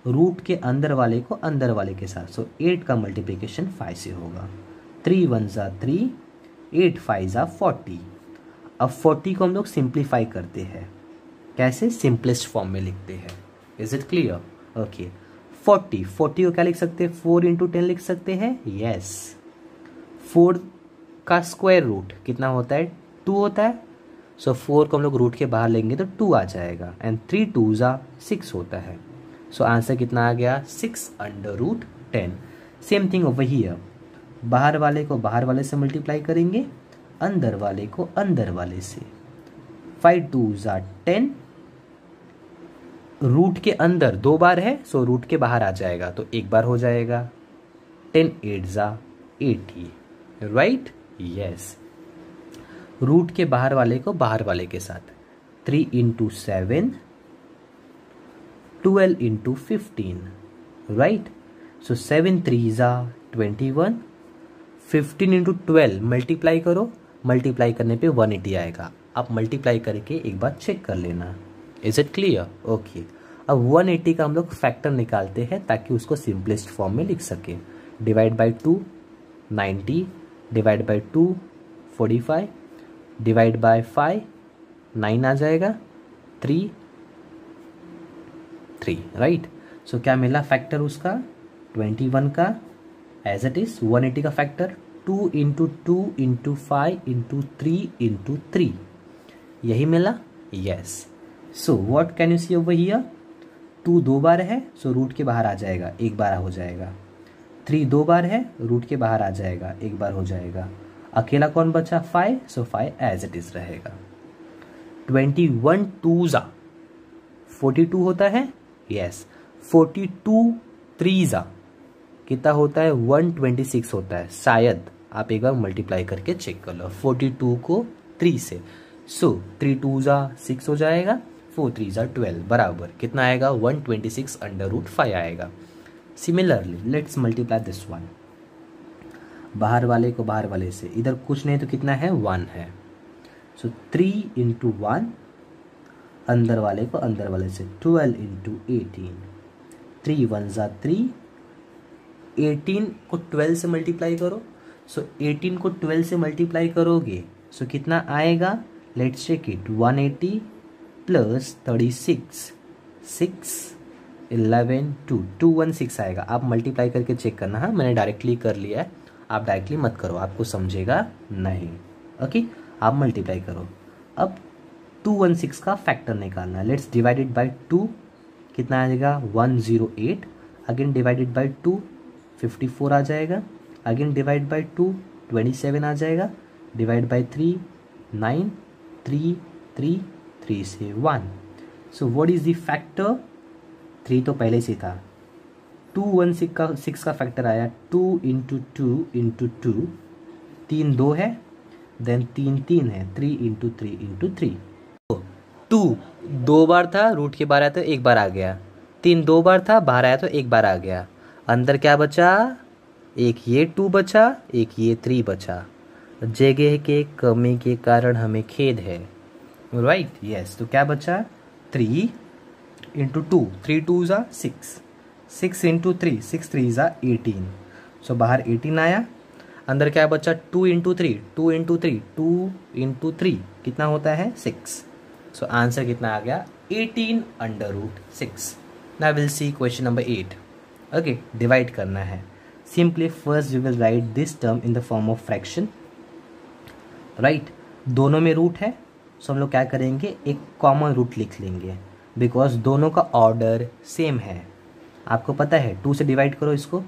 रूट के अंदर वाले को अंदर वाले के साथ। सो 8 का मल्टीप्लिकेशन 5 से होगा। 3 1s are 3, 8 5s are 40। अब 40 को हम लोग सिंप्लीफाई करते हैं। कैसे? सिंपलेस्ट फॉर्म में लिखते हैं। Is it clear? ओके, 40 को क्या लिख सकते हैं? 4 × 10 लिख सकते हैं। यस, 4 का स्क्वायर रूट कितना होता है? 2 होता है। सो 4 को हम लोग रूट के बाहर लेंगे तो 2 आ जाएगा, एंड 3 2s are 6 होता है। सो आंसर कितना आ गया? 6/10। सेम थिंग ओवर हियर, बाहर वाले को बाहर वाले से मल्टीप्लाई करेंगे, अंदर वाले को अंदर वाले से। 5 2s are 10, रूट के अंदर 2 बार है, सो रूट के बाहर आ जाएगा तो 1 बार हो जाएगा। 10 8s are 80, right? Yes, root के बाहर वाले को बाहर वाले के साथ। 3 × 7, 12 × 15, right? So 7 3s are 21, 15 × 12 multiply करो, मल्टीप्लाई करने पे 180 आएगा। आप मल्टीप्लाई करके एक बार चेक कर लेना। Is it clear? ओके, अब 180 का हम लोग फैक्टर निकालते हैं ताकि उसको सिंपलेस्ट फॉर्म में लिख सके। Divide by 2 90, divide by 2 45, divide by 5 9 आ जाएगा, 3 राइट? सो क्या मिला फैक्टर उसका? 21 का एज इट इज। 180 का फैक्टर 2 × 2 × 5 × 3 × 3, यही मिला। Yes, so what can you see over here? 2 2 बार है, सो रूट के बाहर आ जाएगा, 1 बार हो जाएगा। 3 2 बार है, रूट के बाहर आ जाएगा, 1 बार हो जाएगा। अकेला कौन बचा? 5, सो 5 एज इट इज रहेगा। 21 2s are 42 होता है। यस, 42 3s are कितना होता है? 126 होता है। शायद आप एक बार मल्टीप्लाई करके चेक कर लो 42 को 3 से। सो 3 2s are 6 हो जाएगा, 4 3s are 12, बराबर कितना आएगा? 126/5 आएगा। Similarly let's multiply this one, बाहर वाले को बाहर वाले से, इधर कुछ नहीं तो कितना है? 1 है। सो 3 × 1, अंदर वाले को अंदर वाले से। 12 × 18, 3 1s are 3, 18 को 12 से मल्टीप्लाई करो। सो 18 को 12 से मल्टीप्लाई करोगे सो कितना आएगा? Let's check it. 180 प्लस 36, 6 11 2 216 आएगा। आप मल्टीप्लाई करके चेक करना। हाँ, मैंने डायरेक्टली कर लिया है, आप डायरेक्टली मत करो, आपको समझेगा नहीं। ओके, आप मल्टीप्लाई करो। अब 216 का फैक्टर निकालना है। लेट्स डिवाइड इट बाय 2, कितना आ जाएगा 108, अगेन डिवाइडेड बाई 2 54 आ जाएगा, अगेन डिवाइड बाई 2 27 आ जाएगा, डिवाइड बाई 3 9 3 3 3 से 1। So what is the factor? 3 तो पहले से था, 2 1 6 का फैक्टर आया 2 इंटू 2 इंटू 2, 3 2 है, देन 3 3 है, 3 इंटू 3 इंटू 3। 2 2 बार था, रूट के बाहर आया तो एक बार आ गया, 3 2 बार था, बाहर आया तो एक बार आ गया, अंदर क्या बचा? एक ये 2 बचा, एक ये 3 बचा। जगह के कमी के कारण हमें खेद है, राइट? यस, तो क्या बचा? 3 इंटू 2, 3 2 ज़ा 6, 6 इंटू 3, 6 3 ज़ा 18। सो बाहर 18 आया, अंदर क्या बचा? 2 इंटू 3, 2 इंटू 3, 2 इंटू 3 कितना होता है? 6। सो आंसर कितना आ गया? 18 under root 6। Now will see question number 8। Okay, divide करना है। Simply first we will write this term in the form of fraction, right? दोनों में रूट है, सो हम लोग क्या करेंगे? एक कॉमन रूट लिख लेंगे, बिकॉज दोनों का ऑर्डर सेम है। आपको पता है 2 से डिवाइड करो इसको,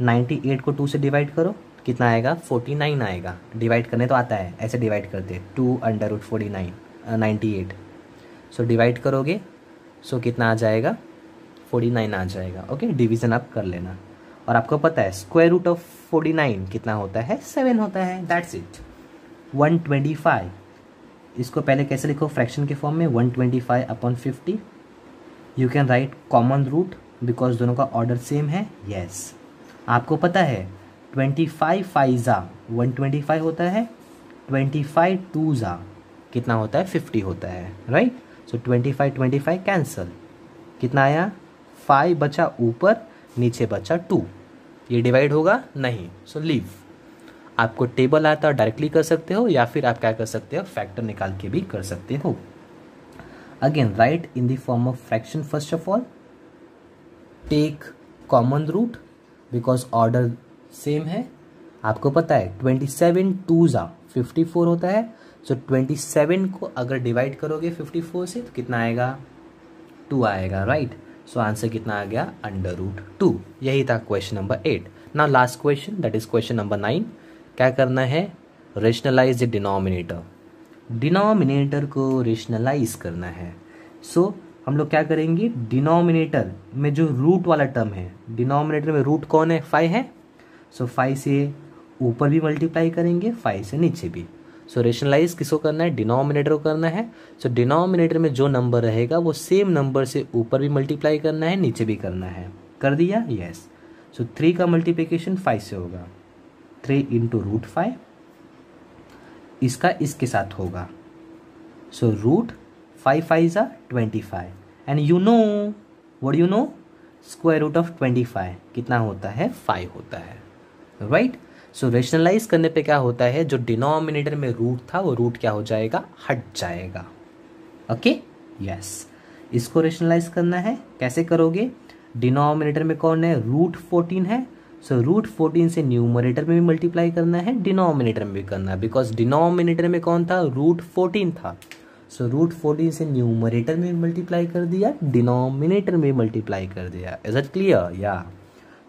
98 को 2 से डिवाइड करो, कितना आएगा? 49 आएगा। डिवाइड करने तो आता है, ऐसे डिवाइड करते, 2 अंडर रूट 49 98। सो डिवाइड करोगे, सो कितना आ जाएगा? 49 आ जाएगा। ओके, डिवीजन आप कर लेना। और आपको पता है स्क्वायर रूट ऑफ 49 कितना होता है? 7 होता है। That's it. 125, इसको पहले कैसे लिखो? फ्रैक्शन के फॉर्म में 125 upon 50। You can write common root because दोनों का ऑर्डर सेम है। यस, आपको पता है 25 5 ज़ा 125 होता है, 25 2 ज़ा कितना होता है? 50 होता है, राइट? सो 25 25 कैंसल, कितना आया? 5 बचा ऊपर, नीचे बचा 2। ये डिवाइड होगा नहीं, सो लीव। आपको टेबल आता है, डायरेक्टली कर सकते हो, या फिर आप क्या कर सकते हो? फैक्टर निकाल के भी कर सकते हो। Again write in the form of fraction. First of all take common root because order same है। आपको पता है 27 2 ज़ा 54 होता है, सो 27 को अगर डिवाइड करोगे 54 से तो कितना आएगा? 2 आएगा, राइट? सो आंसर कितना आ गया? Under root 2। यही था question number 8। Now last question, that is question number 9। क्या करना है? Rationalise the denominator. डिनोमिनेटर को रेशनलाइज करना है। सो हम लोग क्या करेंगे? डिनोमिनेटर में जो रूट वाला टर्म है, डिनोमिनेटर में रूट कौन है? 5 है। सो 5 से ऊपर भी मल्टीप्लाई करेंगे, 5 से नीचे भी। सो रेशनलाइज किसको करना है? डिनोमिनेटर को करना है। सो डिनोमिनेटर में जो नंबर रहेगा वो सेम नंबर से ऊपर भी मल्टीप्लाई करना है, नीचे भी करना है। कर दिया? यस। सो 3 का मल्टीप्लिकेशन 5 से होगा, 3 इंटू रूट 5, इसका इसके साथ होगा। सो रूट 5 5 ज़ा 25, and you know what you know? Square root of 25 कितना होता है? 5 होता है, राइट? सो रेशनलाइज करने पे क्या होता है? जो डिनोमिनेटर में रूट था वो रूट क्या हो जाएगा? हट जाएगा। Okay, yes. इसको रेशनलाइज करना है, कैसे करोगे? डिनोमिनेटर में कौन है? रूट 14 है। सो रूट 14 से न्यूमरेटर में भी मल्टीप्लाई करना है, डिनोमिनेटर में भी करना है, बिकॉज डिनोमिनेटर में कौन था? रूट 14 था। सो रूट 14 से न्यूमरेटर में मल्टीप्लाई कर दिया, डिनोमिनेटर में मल्टीप्लाई कर दिया। Is it clear? या।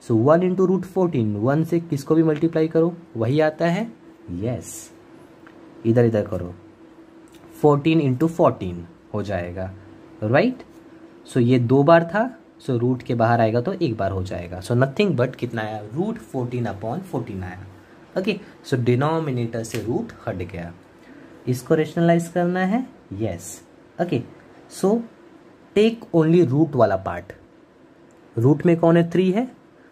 सो 1 इंटू रूट 14, 1 से किसको भी मल्टीप्लाई करो वही आता है। यस, इधर इधर करो, 14 इंटू 14 हो जाएगा, राइट? सो ये 2 बार था, सो रूट के बाहर आएगा तो एक बार हो जाएगा। सो नथिंग बट कितना आया? रूट 14 अपॉन 14 आया। ओके, सो डिनोमिनेटर से रूट हट गया। इसको रेशनलाइज करना है। Yes, okay. So take only root वाला पार्ट। रूट में कौन है? 3 है।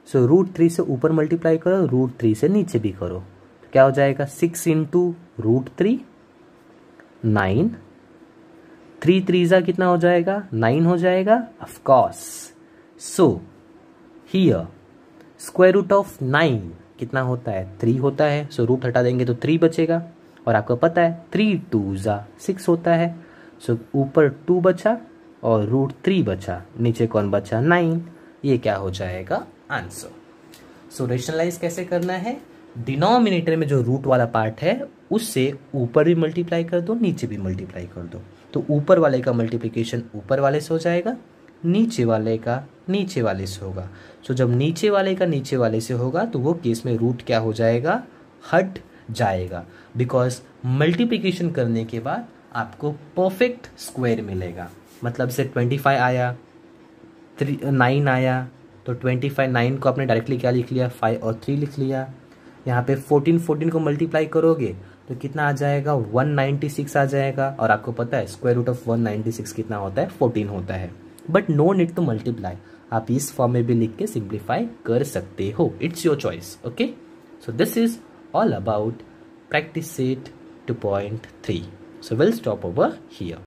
सो रूट 3 से ऊपर मल्टीप्लाई करो, रूट 3 से नीचे भी करो, तो क्या हो जाएगा? 6 इंटू रूट 3 9, 3 3 ज़ा कितना हो जाएगा? 9 हो जाएगा, of course. So here square root of 9 कितना होता है? 3 होता है। सो रूट हटा देंगे तो 3 बचेगा, और आपको पता है 3 2 ज़ा 6 होता है। सो ऊपर 2 बचा और रूट 3 बचा, नीचे कौन बचा? 9। ये क्या हो जाएगा? आंसर। सो रेशनलाइज कैसे करना है? डिनोमिनेटर में जो रूट वाला पार्ट है उससे ऊपर भी मल्टीप्लाई कर दो, नीचे भी मल्टीप्लाई कर दो, तो ऊपर वाले का मल्टीप्लिकेशन ऊपर वाले से हो जाएगा, नीचे वाले का नीचे वाले से होगा। सो जब नीचे वाले का नीचे वाले से होगा तो वो केस में रूट क्या हो जाएगा, हट जाएगा, बिकॉज मल्टीप्लिकेशन करने के बाद आपको परफेक्ट स्क्वायर मिलेगा। मतलब से 25 आया, 9 आया, तो 25 9 को आपने डायरेक्टली क्या लिख लिया, 5 और 3 लिख लिया। यहाँ पे 14 को मल्टीप्लाई करोगे तो कितना आ जाएगा, 196 आ जाएगा। और आपको पता है स्क्वायर रूट ऑफ 196 कितना होता है, 14 होता है। But no need to multiply, आप इस फॉर्म में भी लिख के सिंप्लीफाई कर सकते हो, it's your choice. Okay, so this is all about practice set 2.3. So we'll stop over here.